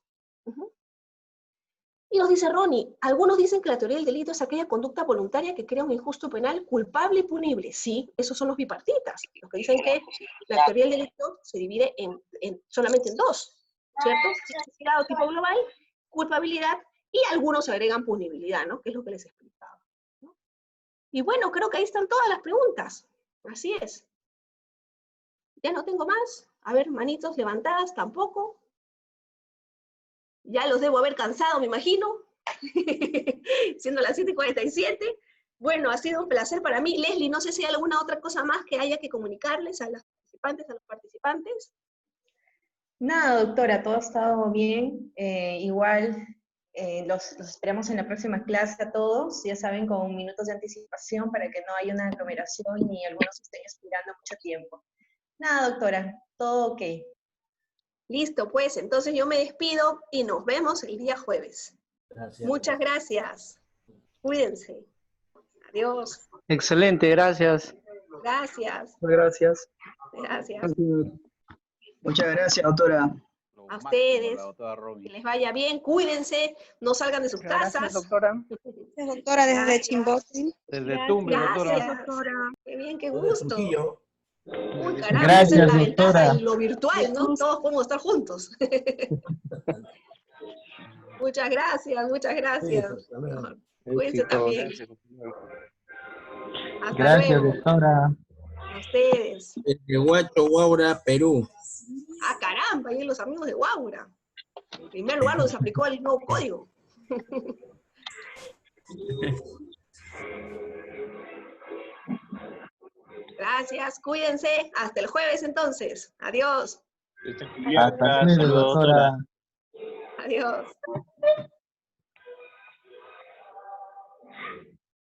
Y nos dice Ronnie, algunos dicen que la teoría del delito es aquella conducta voluntaria que crea un injusto penal culpable y punible. Sí, esos son los bipartitas, los que dicen que la teoría del delito se divide solamente en dos, ¿cierto? Tipicidad o tipo global, culpabilidad, y algunos agregan punibilidad, ¿no? Que es lo que les explicaba, ¿no? Y bueno, creo que ahí están todas las preguntas. Así es. Ya no tengo más. A ver, manitos levantadas, tampoco. Ya los debo haber cansado, me imagino, siendo las 7:47. Bueno, ha sido un placer para mí. Leslie, no sé si hay alguna otra cosa más que haya que comunicarles a las participantes, a los participantes.
Nada, doctora, todo ha estado bien. Igual los esperamos en la próxima clase a todos, ya saben, con minutos de anticipación para que no haya una aglomeración ni algunos estén esperando mucho tiempo. Nada, doctora, todo ok.
Listo, pues, entonces yo me despido y nos vemos el día jueves.
Gracias.
Muchas gracias. Cuídense. Adiós.
Excelente, gracias.
Gracias.
Gracias.
Gracias.
Muchas gracias, doctora.
A
máximo,
ustedes.
la doctora
Que
Robin.
les vaya bien, cuídense, no salgan de sus
Gracias,
casas.
doctora.
Doctora, desde
Gracias.
Chimbote.
Desde Tumbes, doctora.
Gracias, doctora. Qué bien, qué
Desde
gusto.
Trujillo.
Uy, caramba, esa
Gracias,
es la ventaja
doctora.
de lo virtual, ¿no? Todos podemos estar juntos. Muchas gracias, muchas
Sí,
gracias.
hasta luego.
Cuídense también.
Gracias, doctora.
Hasta
Gracias,
luego.
doctora.
A ustedes.
Desde Huacho, Guaura, Perú.
Ah, caramba, y los amigos de Guaura. En primer lugar, nos aplicó el nuevo código. Gracias, cuídense. Hasta el jueves entonces. Adiós.
Hasta luego, doctora.
Adiós.